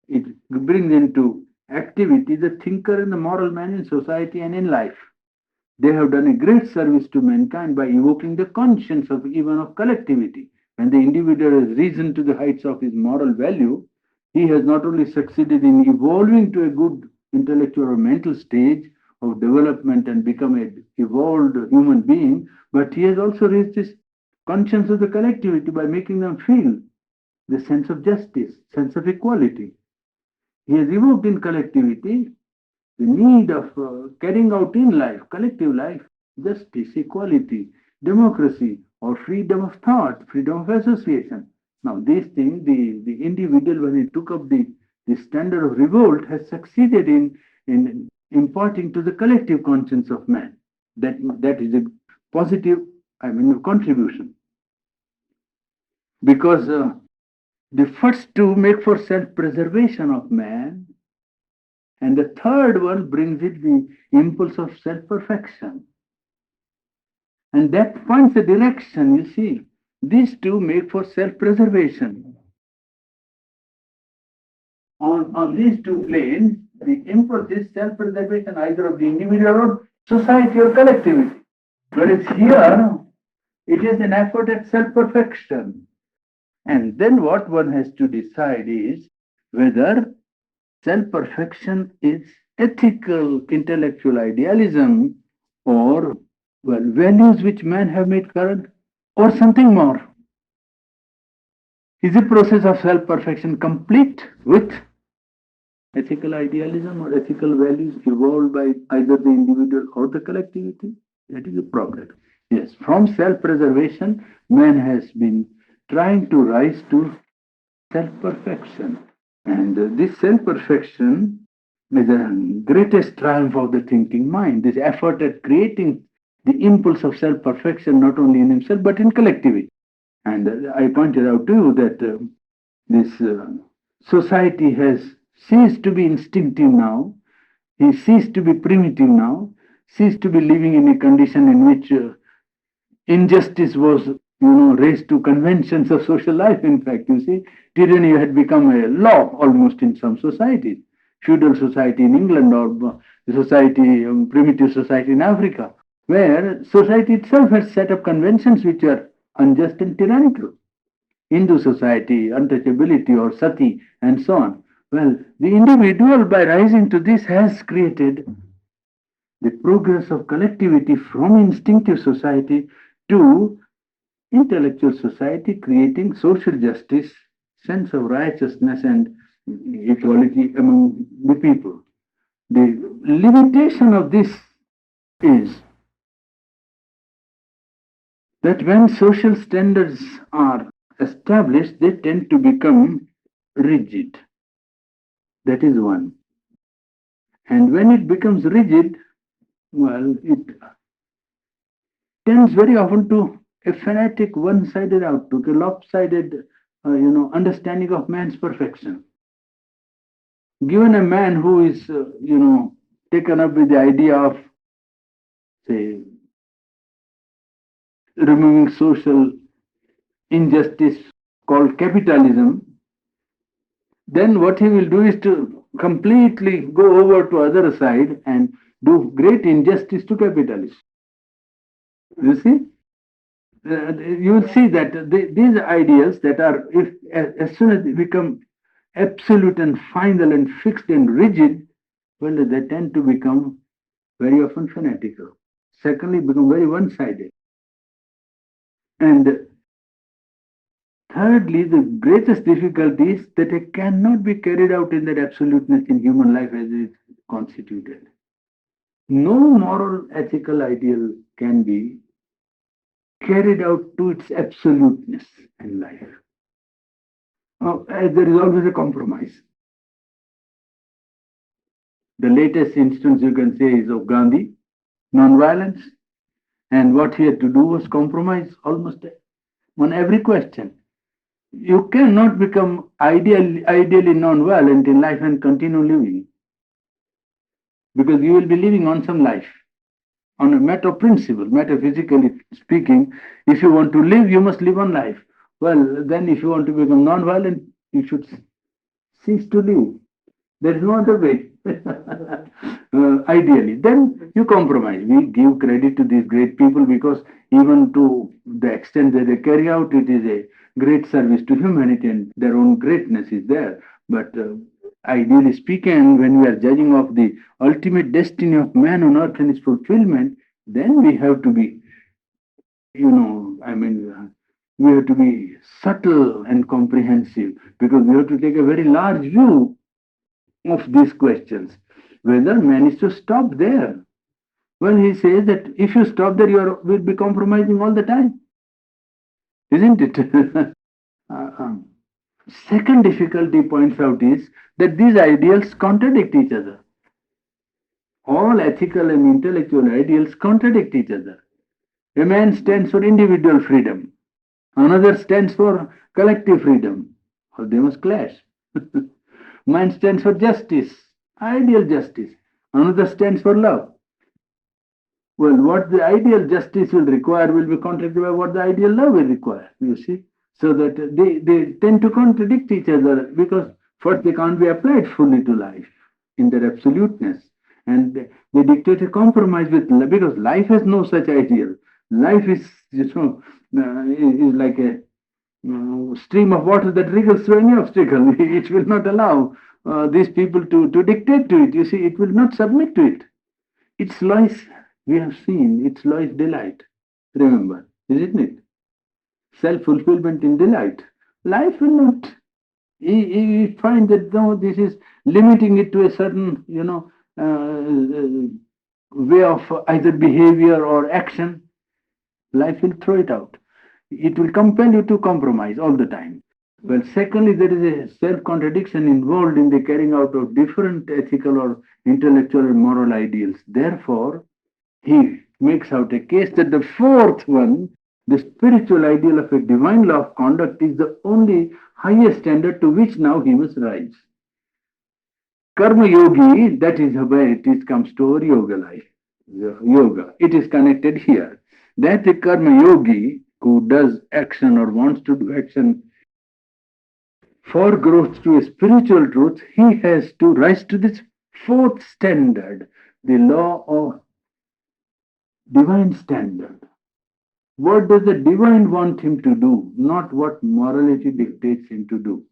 it brings into activity the thinker and the moral man in society and in life. They have done a great service to mankind by evoking the conscience of even of collectivity. When the individual has risen to the heights of his moral value, he has not only succeeded in evolving to a good intellectual or mental stage of development and become an evolved human being, but he has also raised this conscience of the collectivity by making them feel the sense of justice, sense of equality. He has evoked in collectivity the need of carrying out in life, collective life, justice, equality, democracy, or freedom of thought, freedom of association. Now, these things, the individual, when he took up the standard of revolt, has succeeded in imparting to the collective conscience of man. That is a positive, contribution. Because the first two make for self-preservation of man, and the third one brings it the impulse of self-perfection. And that points the direction, you see. These two make for self-preservation. On these two planes, the impulse is self-preservation either of the individual or society or collectivity. Whereas here, it is an effort at self-perfection. And then what one has to decide is whether self-perfection is ethical intellectual idealism, or values which men have made current, or something more. Is the process of self-perfection complete with ethical idealism or ethical values evolved by either the individual or the collectivity? That is a problem. Yes, from self-preservation, man has been trying to rise to self-perfection. And this self-perfection is the greatest triumph of the thinking mind, this effort at creating the impulse of self-perfection not only in himself but in collectivity. And I pointed out to you that this society has ceased to be instinctive now, he ceased to be primitive now, ceased to be living in a condition in which injustice was raised to conventions of social life. In fact, you see, tyranny had become a law almost in some societies. Feudal society in England, or society, primitive society in Africa, where society itself had set up conventions which were unjust and tyrannical. Hindu society, untouchability or sati, and so on. Well, the individual, by rising to this, has created the progress of collectivity from instinctive society to intellectual society, creating social justice, sense of righteousness, and equality among the people. The limitation of this is that when social standards are established, they tend to become rigid. That is one. And when it becomes rigid, well, it tends very often to a fanatic, one-sided outlook, a lopsided, understanding of man's perfection. Given a man who is, taken up with the idea of, say, removing social injustice called capitalism, then what he will do is to completely go over to other side and do great injustice to capitalists. You see? You will see that these ideals that are, if as soon as they become absolute and final and fixed and rigid, well, they tend to become very often fanatical. Secondly, become very one-sided. And thirdly, the greatest difficulty is that it cannot be carried out in that absoluteness in human life as it is constituted. No moral ethical ideal can be carried out to its absoluteness in life. There is always a compromise. The latest instance you can say is of Gandhi, non-violence, and what he had to do was compromise almost on every question. You cannot become ideally non-violent in life and continue living, because you will be living on some life, on a matter of principle, metaphysically speaking. If you want to live, you must live on life. Well, then if you want to become non-violent, you should cease to live. There is no other way. Ideally, then you compromise. We give credit to these great people because even to the extent that they carry out, it is a great service to humanity and their own greatness is there. But ideally speaking, when we are judging of the ultimate destiny of man on earth and its fulfillment, then we have to be, we have to be subtle and comprehensive, because we have to take a very large view of these questions. Whether man is to stop there. Well, he says that if you stop there, will be compromising all the time, isn't it? Second difficulty points out is that these ideals contradict each other. All ethical and intellectual ideals contradict each other. A man stands for individual freedom, another stands for collective freedom. Or they must clash. Man stands for justice, ideal justice. Another stands for love. Well, what the ideal justice will require will be contradicted by what the ideal love will require, you see. So that they tend to contradict each other because first they can't be applied fully to life in their absoluteness. And they dictate a compromise with life, because life has no such ideal. Life is, is like a stream of water that wriggles through any obstacle. It will not allow these people to dictate to it. You see, it will not submit to it. Its law is, we have seen, its law is delight. Remember, isn't it? Self-fulfillment in delight. Life will not. He find that no, this is limiting it to a certain, way of either behavior or action. Life will throw it out. It will compel you to compromise all the time. Well, secondly, there is a self-contradiction involved in the carrying out of different ethical or intellectual and moral ideals. Therefore, he makes out a case that the fourth one, the spiritual ideal of a divine law of conduct, is the only highest standard to which now he must rise. Karma yogi, that is where it comes to our yoga life. Yoga, it is connected here. That the karma yogi who does action or wants to do action for growth to a spiritual truth, he has to rise to this fourth standard, the law of divine standard. What does the divine want him to do, not what morality dictates him to do?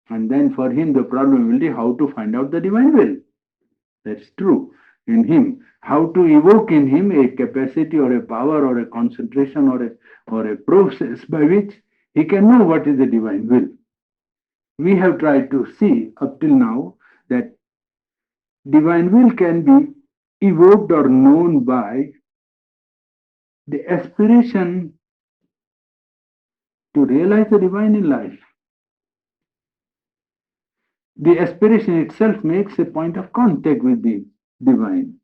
And then for him, the problem will be how to find out the divine will. That's true. In him, how to evoke in him a capacity or a power or a concentration or a process by which he can know what is the divine will. We have tried to see up till now that divine will can be evoked or known by the aspiration to realize the divine in life. The aspiration itself makes a point of contact with the divine,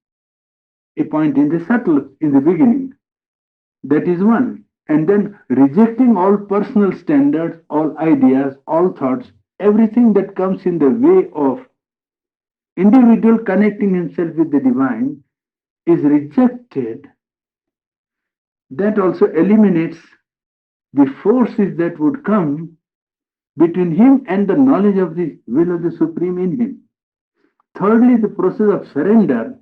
a point in the subtle in the beginning. That is one. And then rejecting all personal standards, all ideas, all thoughts, everything that comes in the way of individual connecting himself with the divine is rejected. That also eliminates the forces that would come between him and the knowledge of the will of the Supreme in him. Thirdly, the process of surrender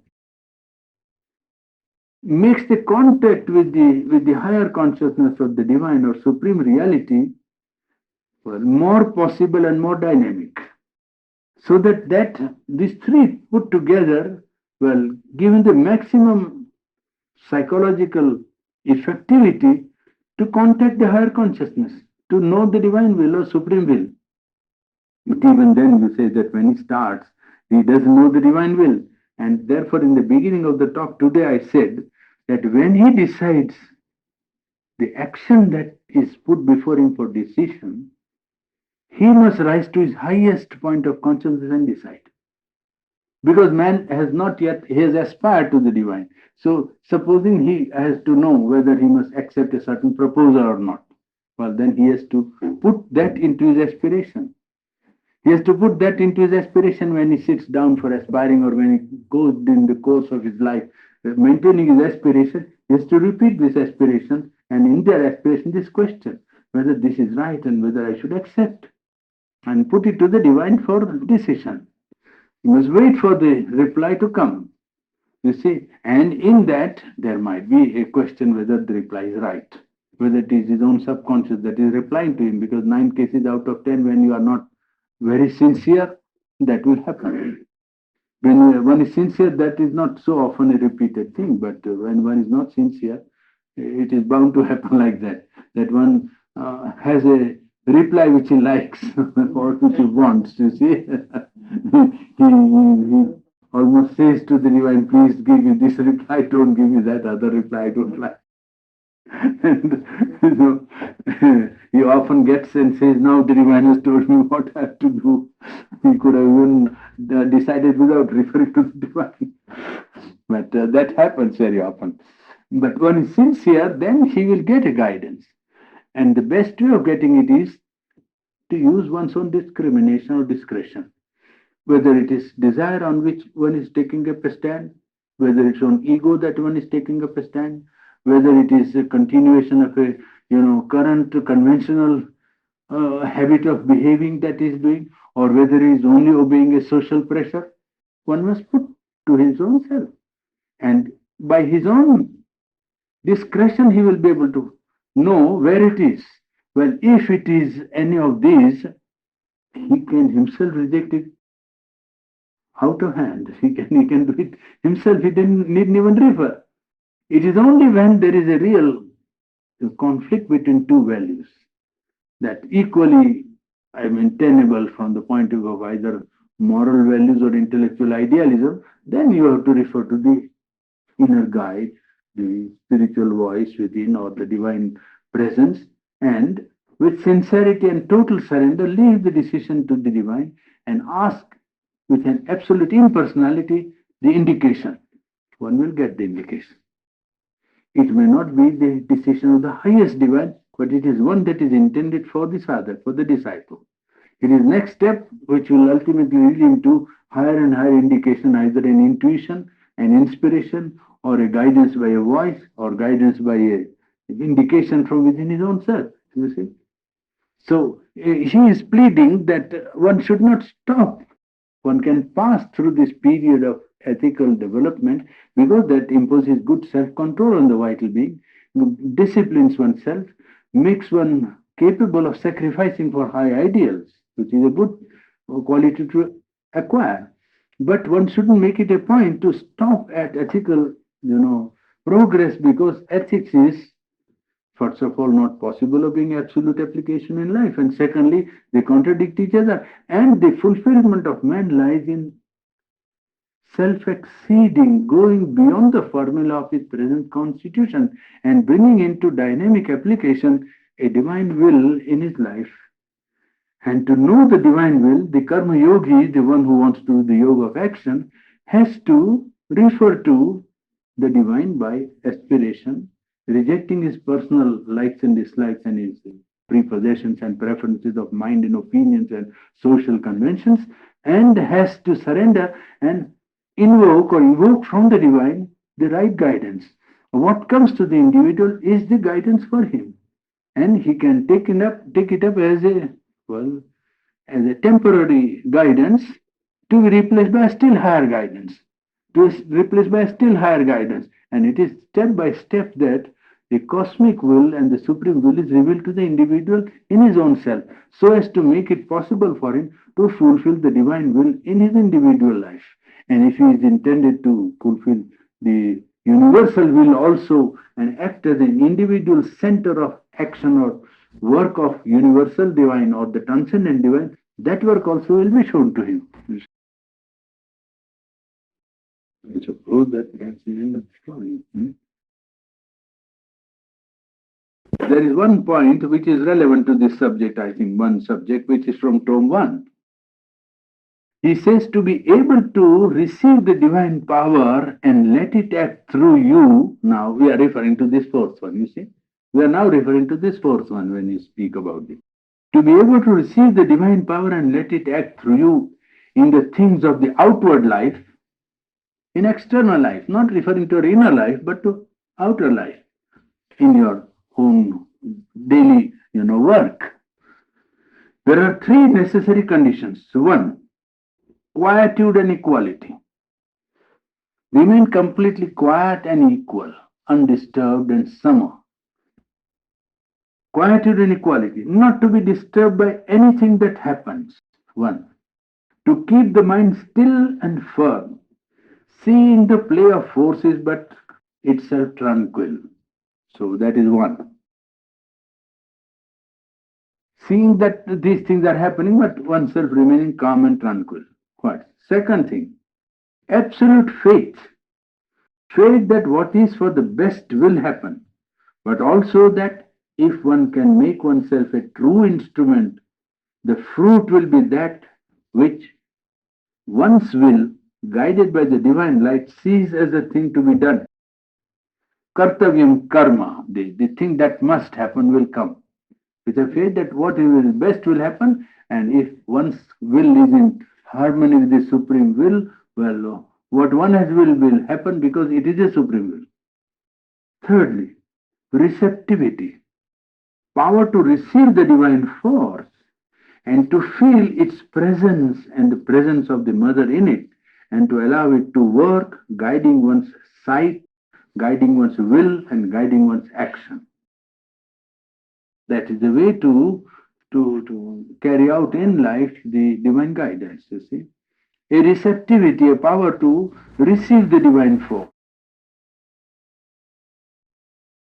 makes the contact with the higher consciousness of the divine or supreme reality, well, more possible and more dynamic. So that these three put together, well, given the maximum psychological effectivity to contact the higher consciousness, to know the divine will or supreme will. But even then, you say that when he starts, he doesn't know the divine will. And therefore, in the beginning of the talk today, I said that when he decides the action that is put before him for decision, he must rise to his highest point of consciousness and decide. Because man has not yet, he has aspired to the divine. So, supposing he has to know whether he must accept a certain proposal or not, well, then he has to put that into his aspiration. He has to put that into his aspiration when he sits down for aspiring or when he goes in the course of his life, maintaining his aspiration. He has to repeat this aspiration and in their aspiration, this question whether this is right and whether I should accept and put it to the divine for decision. You must wait for the reply to come. You see, and in that there might be a question whether the reply is right, whether it is his own subconscious that is replying to him, because 9 cases out of 10, when you are not very sincere, that will happen. When one is sincere, that is not so often a repeated thing, but when one is not sincere, it is bound to happen like that, that one has a reply which he likes or which he wants, you see. he almost says to the divine, please give me this reply, don't give me that other reply, I don't like. And he often gets and says, now the divine has told me what I have to do. He could have even decided without referring to the divine. But that happens very often. But when he's sincere, then he will get a guidance. And the best way of getting it is to use one's own discrimination or discretion. Whether it is desire on which one is taking up a stand, whether it's on ego that one is taking up a stand, whether it is a continuation of a current conventional habit of behaving that he is doing, or whether he is only obeying a social pressure, one must put to his own self. And by his own discretion, he will be able to know where it is. Well, if it is any of these, he can himself reject it out of hand. He can do it himself. He didn't need even refer. It is only when there is a real conflict between two values that equally tenable from the point of view of either moral values or intellectual idealism, then you have to refer to the inner guide, the spiritual voice within or the divine presence, and with sincerity and total surrender, leave the decision to the divine and ask with an absolute impersonality the indication. One will get the indication. It may not be the decision of the highest divine, but it is one that is intended for the sadhak, for the disciple. It is next step which will ultimately lead him to higher and higher indication, either an intuition, an inspiration, or a guidance by a voice, or guidance by a indication from within his own self. You see? So he is pleading that one should not stop. One can pass through this period of ethical development because that imposes good self-control on the vital being, disciplines oneself, makes one capable of sacrificing for high ideals, which is a good quality to acquire. But one shouldn't make it a point to stop at ethical, progress, because ethics is, first of all, not possible of being absolute application in life, and secondly, they contradict each other. And the fulfillment of man lies in self-exceeding, going beyond the formula of his present constitution and bringing into dynamic application a divine will in his life. And to know the divine will, the karma yogi, the one who wants to do the yoga of action, has to refer to the divine by aspiration, rejecting his personal likes and dislikes and his prepossessions and preferences of mind and opinions and social conventions, and has to surrender and invoke or evoke from the divine the right guidance. What comes to the individual is the guidance for him, and he can take it up as a well, as a temporary guidance to be replaced by a still higher guidance, to be replaced by a still higher guidance. And it is step by step that the cosmic will and the supreme will is revealed to the individual in his own self, so as to make it possible for him to fulfill the divine will in his individual life. And if he is intended to fulfill the universal will also and act as an individual center of action or work of universal divine or the transcendent divine, that work also will be shown to him. I suppose that's the end of the story. There is one point which is relevant to this subject, I think, one subject which is from Tome 1. He says to be able to receive the divine power and let it act through you. Now we are referring to this fourth one, you see. We are now referring to this fourth one when you speak about it. To be able to receive the divine power and let it act through you in the things of the outward life, in external life, not referring to your inner life, but to outer life, in your own daily, work. There are three necessary conditions. One, quietude and equality. Remain completely quiet and equal, undisturbed and summer. Quietude and equality, not to be disturbed by anything that happens. One, to keep the mind still and firm, seeing the play of forces but itself tranquil. So that is one. Seeing that these things are happening, but oneself remaining calm and tranquil. What? Second thing, absolute faith. Faith that what is for the best will happen, but also that if one can make oneself a true instrument, the fruit will be that which one's will, guided by the divine light, sees as a thing to be done. Kartavyam karma, the thing that must happen will come. With a faith that what is best will happen, and if one's will is in harmony with the supreme will, well, what one has will happen because it is a supreme will. Thirdly, receptivity, power to receive the divine force and to feel its presence and the presence of the mother in it, and to allow it to work, guiding one's sight, guiding one's will, and guiding one's action. That is the way to carry out in life the divine guidance, you see. A receptivity, a power to receive the divine force.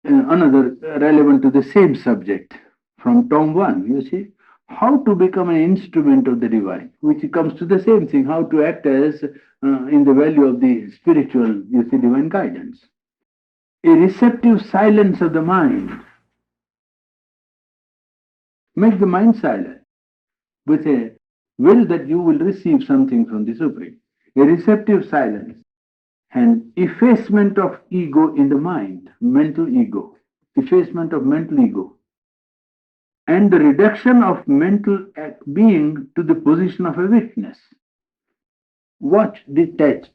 Another relevant to the same subject from Tom 1, you see, how to become an instrument of the divine, which comes to the same thing, how to act as in the value of the spiritual, you see, divine guidance. A receptive silence of the mind. Make the mind silent with a will that you will receive something from the Supreme. A receptive silence and effacement of ego in the mind, mental ego, effacement of mental ego, and the reduction of mental being to the position of a witness. Watch, detach.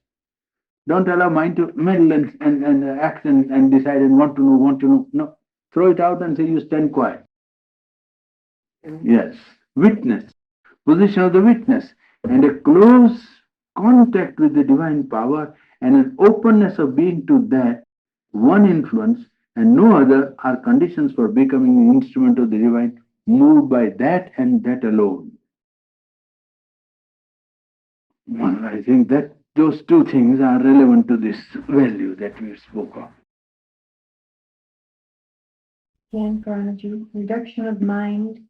Don't allow mind to meddle and act and decide and want to know. No. Throw it out and say you stand quiet. Yes. Witness. Position of the witness. And a close contact with the divine power and an openness of being to that one influence and no other are conditions for becoming the instrument of the divine, moved by that and that alone. Well, I think that those two things are relevant to this value that we spoke of. Again, Purani, reduction of mind.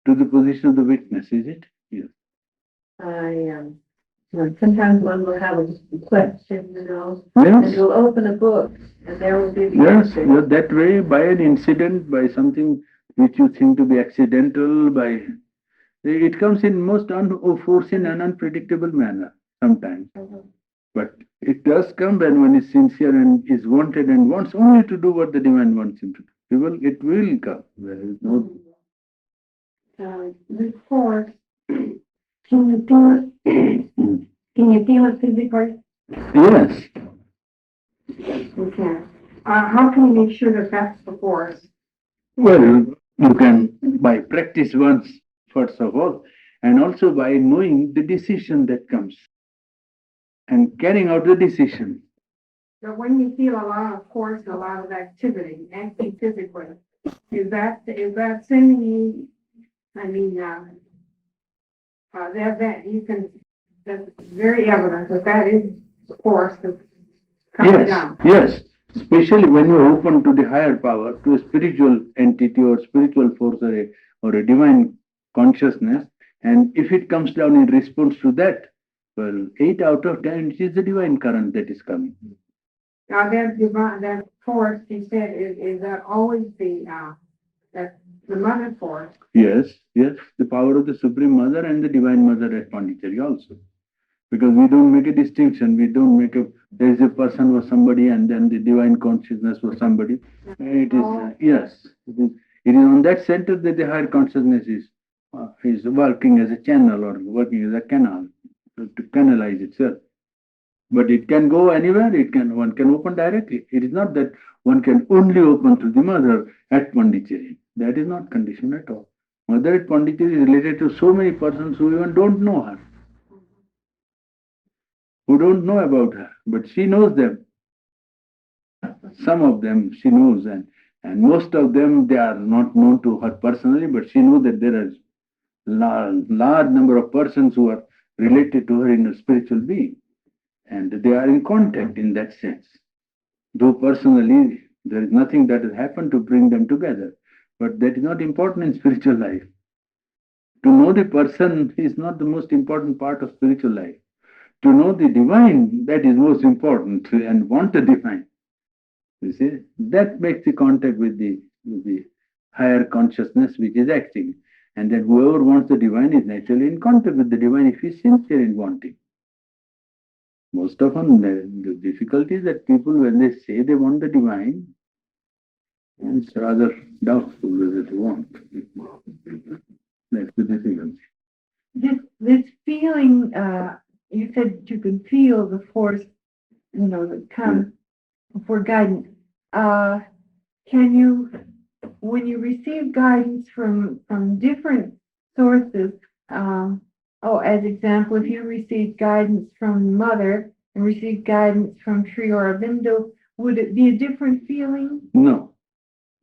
To the position of the witness, is it? Yes. Sometimes one will have a question, Yes. and you'll open a book, and there will be the Yes, answer. that way, by an incident, by something which you think to be accidental, by it comes in most unforeseen and unpredictable manner sometimes. But it does come when one is sincere and is wanted and wants only to do what the divine wants him to do. It will come. There is no. Report. Can you feel it? Can you feel it physically? Yes. You can. How can you make sure that that's before us? Well, You can, by practice once, first of all, and also by knowing the decision that comes and carrying out the decision. So when you feel a lot of force, a lot of activity, acting physically, is that sending you? I mean, that you can. That's very evident that is force that's coming Yes, down. yes. Especially when you open to the higher power, to a spiritual entity or spiritual force or a divine consciousness, and if it comes down in response to that, well, 8 out of 10, it is the divine current that is coming. Now that divine, that force, he said, is that always that the mother force? Yes, yes, the power of the Supreme Mother and the Divine Mother at Pondicherry also. Because we don't make a distinction, we don't make there is a person or somebody and then the divine consciousness or somebody. It is, yes, it is on that center that the higher consciousness is working as a channel or working as a canal to canalize itself. But it can go anywhere, one can open directly. It is not that one can only open to the mother at Pondicherry. That is not condition at all. Mother at Pondicherry is related to so many persons who even don't know her, who don't know about her, but she knows them. Some of them she knows, and most of them they are not known to her personally, but she knows that there are large number of persons who are related to her in a spiritual being, and they are in contact in that sense. Though personally there is nothing that has happened to bring them together, but that is not important in spiritual life. To know the person is not the most important part of spiritual life. To know the divine, that is most important, and want the divine. You see, that makes the contact with the higher consciousness which is acting. And then whoever wants the divine is naturally in contact with the divine if he is sincere in wanting. Most often, the difficulty is that people, when they say they want the divine, it's rather doubtful whether they want. That's the difficulty. This feeling, you said you can feel the force, that comes for guidance. Can you, when you receive guidance from different sources, as example, if you receive guidance from Mother and receive guidance from Sri Aurobindo, would it be a different feeling? No.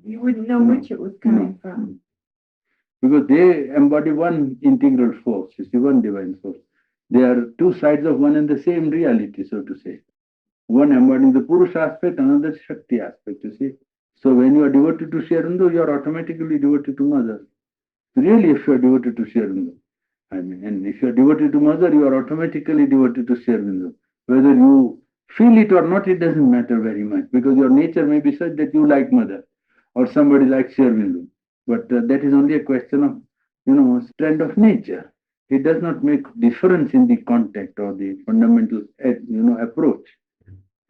You wouldn't know which it was coming from. Because they embody one integral force, you see, one divine force. They are two sides of one and the same reality, so to say. One embodying the Purusha aspect, another Shakti aspect, you see. So when you are devoted to Sri Aurobindo, you are automatically devoted to Mother. Really, if you are devoted to Sri Aurobindo. And if you are devoted to Mother, you are automatically devoted to Sri Aurobindo. Whether you feel it or not, it doesn't matter very much, because your nature may be such that you like Mother or somebody likes Sri Aurobindo. But that is only a question of, strength of nature. It does not make difference in the contact or the fundamental, approach.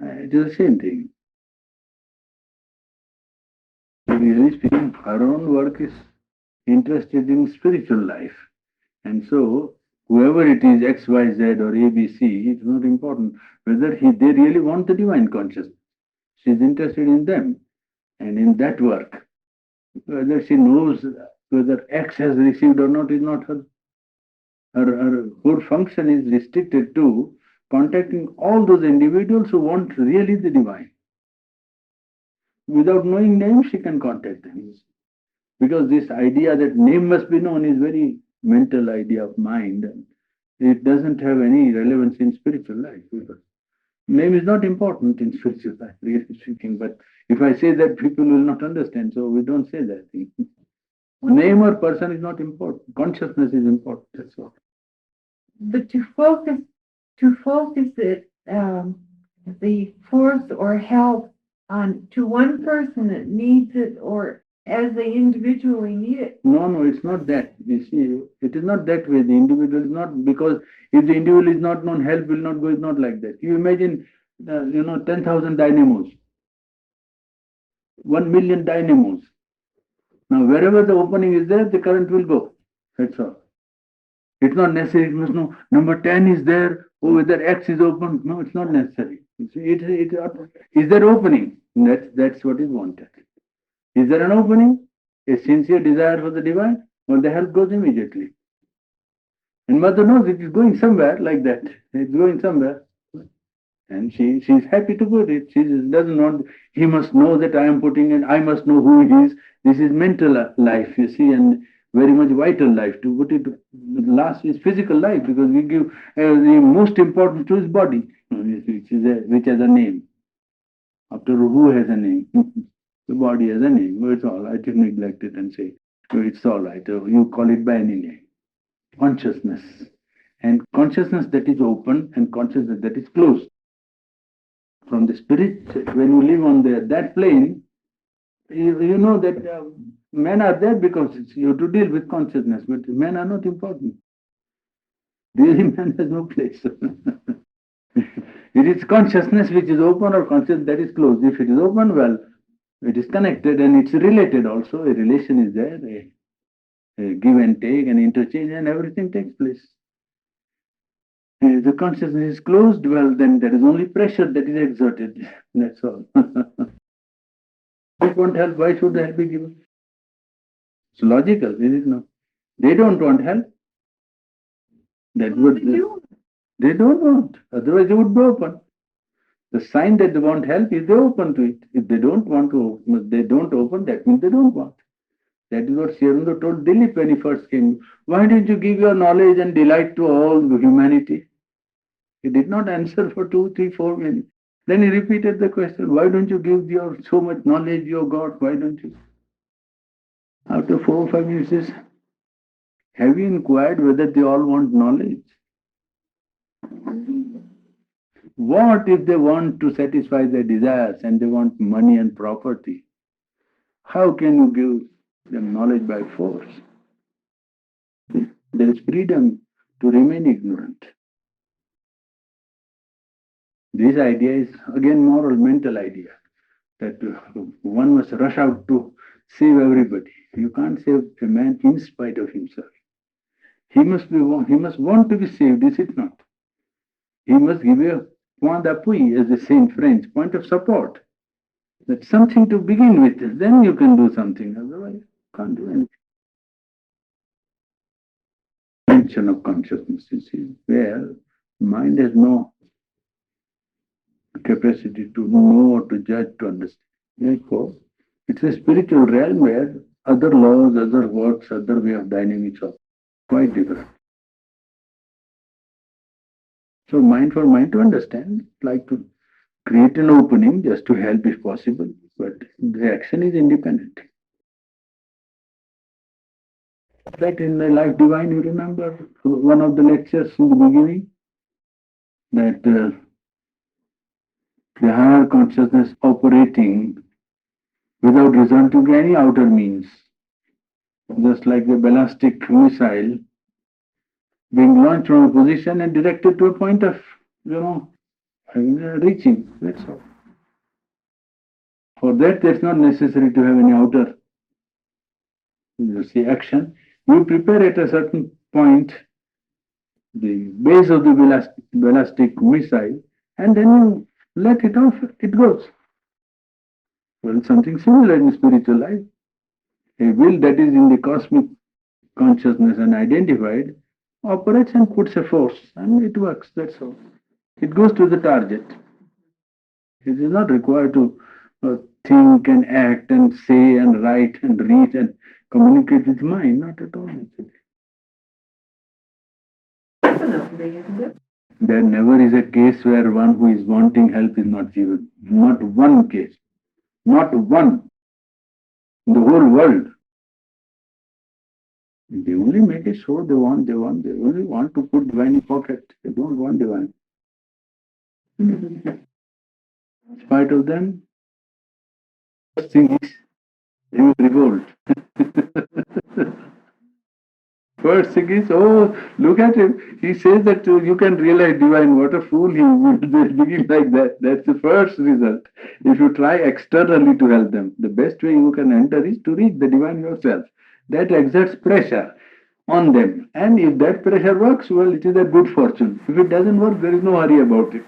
It is the same thing. Really speaking, our own work is interested in spiritual life. And so, whoever it is, X, Y, Z or ABC, it's not important whether they really want the divine consciousness. She's interested in them and in that work. Whether she knows whether X has received or not is not her whole function is restricted to contacting all those individuals who want really the divine. Without knowing names, she can contact them. Because this idea that name must be known is very mental idea of mind. And it doesn't have any relevance in spiritual life. Because name is not important in spiritual life, really speaking. But if I say that, people will not understand. So we don't say that thing. Name or person is not important. Consciousness is important. That's all. But to focus it, the force or help on to one person that needs it, or as they individually need it. No, it's not that. You see, it is not that way. The individual is not, because if the individual is not known, help will not go. It's not like that. You imagine, 10,000 dynamos, 1,000,000 dynamos. Now, wherever the opening is there, the current will go. That's all. It's not necessary. It must know number 10 is there. Oh, whether X is open. No, it's not necessary. Is there opening? That's what is wanted. Is there an opening? a sincere desire for the divine, well, the help goes immediately. And mother knows it is going somewhere like that. It's going somewhere. And she's happy to put it. She doesn't want, he must know that I am putting it, I must know who he is. This is mental life, you see, and very much vital life. To put it last is physical life, because we give the most importance to his body, which has a name. After who has a name? The body has a name. Oh, it's all right. You neglect it and say, oh, it's all right. Oh, you call it by any name. Consciousness. And consciousness that is open and consciousness that is closed. From the spirit, when you live on that plane, you know that men are there because you have to deal with consciousness, but men are not important. Really, man has no place. It is consciousness which is open or consciousness that is closed. If it is open, well, it is connected and it's related also. A relation is there, a give and take, an interchange, and everything takes place. If the consciousness is closed, well, then there is only pressure that is exerted. That's all. They won't help. Why should the help be given? It's logical, is it not? They don't want help. That would they don't want. Otherwise, they would be open. The sign that they want help is they open to it. If they don't want to, they don't open. That means they don't want. That is what Sri Aurobindo told Dilip when he first came. Why did you give your knowledge and delight to all humanity? He did not answer for 2, 3, 4 minutes. Then he repeated the question, why don't you give your so much knowledge you got? Why don't you? After 4 or 5 minutes, he says, have you inquired whether they all want knowledge? What if they want to satisfy their desires and they want money and property? How can you give them knowledge by force? There is freedom to remain ignorant. This idea is again moral, mental idea that one must rush out to save everybody. You can't save a man in spite of himself. He must want to be saved, is it not? He must give a point d'appui, as they say in French, point of support. That's something to begin with. Then you can do something. Otherwise, you can't do anything. Dimension of consciousness, you see, where mind has no capacity to know or to judge, to understand. Therefore, it's a spiritual realm where other laws, other works, other way of dynamics are quite different. So mind for mind to understand, like to create an opening just to help if possible, but the action is independent. That in the Life Divine, you remember one of the lectures in the beginning, that the higher consciousness operating without resorting to any outer means, just like the ballistic missile being launched from a position and directed to a point of, reaching. That's all. For that, it's not necessary to have any outer, action. You prepare at a certain point the base of the ballistic missile, and then you let it off, it goes. Well, something similar in spiritual life. A will that is in the cosmic consciousness and identified operates and puts a force, and it works, that's all. It goes to the target. It is not required to think and act and say and write and read and communicate with mind, not at all. There never is a case where one who is wanting help is not given. Not one case. Not one. In the whole world. They only make it so they only want to put divine in pocket. They don't want divine. In spite of them, first thing is they will revolt. First thing is, oh, look at him. He says that you can realize divine. What a fool he will begin like that. That's the first result. If you try externally to help them, the best way you can enter is to reach the divine yourself. That exerts pressure on them. And if that pressure works, well, it is a good fortune. If it doesn't work, there is no hurry about it.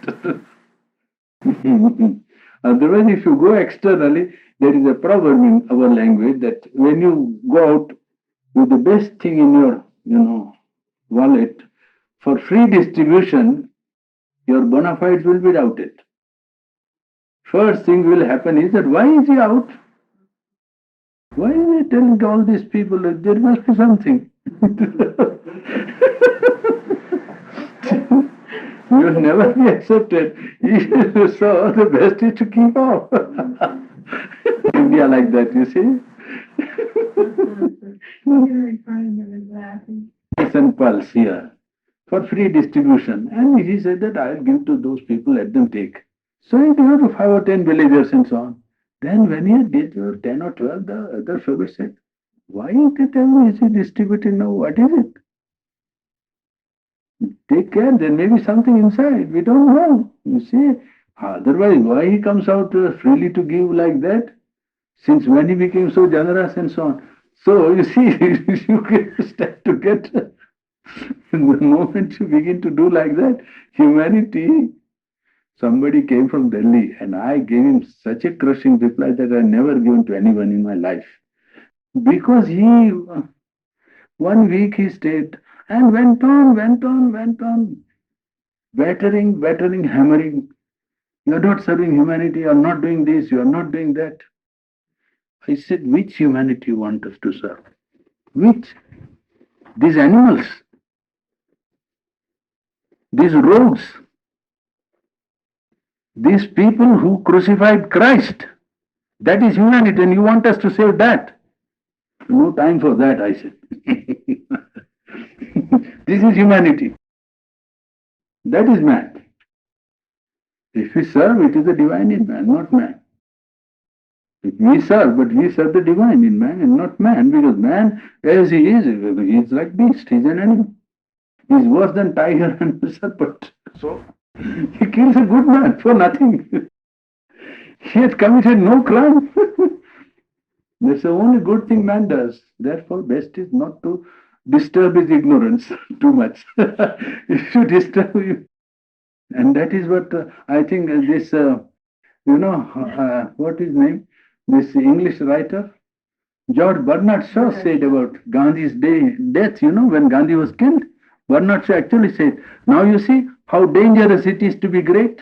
Otherwise, if you go externally, there is a proverb in our language that when you go out with the best thing in your, wallet for free distribution, your bona fides will be doubted. First thing will happen is that why is he out? Why is he telling all these people that there must be something? You'll never be accepted. So the best is to keep off. India like that, you see. Very funny, I was laughing. And pulse here for free distribution. And he said that I'll give to those people, let them take. So he gave to 5 or 10 villagers and so on. Then when he did 10 or 12, the other fellow said, why is he distributing now? What is it? Take care, there may be something inside. We don't know. You see, otherwise, why he comes out freely to give like that? Since when he became so generous and so on. So you see, you start to get the moment you begin to do like that, humanity. Somebody came from Delhi and I gave him such a crushing reply that I never given to anyone in my life. Because he, 1 week he stayed and went on, battering, hammering. You're not serving humanity, you're not doing this, you're not doing that. I said, which humanity you want us to serve? Which? These animals, these rogues, these people who crucified Christ. That is humanity, and you want us to save that? No time for that, I said. This is humanity. That is man. If we serve, it is the divine in man, not man. If we serve, but we serve the divine in man and not man, because man, as he is like beast, he's an animal. He's worse than tiger and serpent. So he kills a good man for nothing. He has committed no crime. That's the only good thing man does. Therefore, best is not to disturb his ignorance too much. If you disturb him, and that is what I think this, what is his name? This English writer, George Bernard Shaw said about Gandhi's death, when Gandhi was killed. Bernard Shaw actually said, now you see how dangerous it is to be great.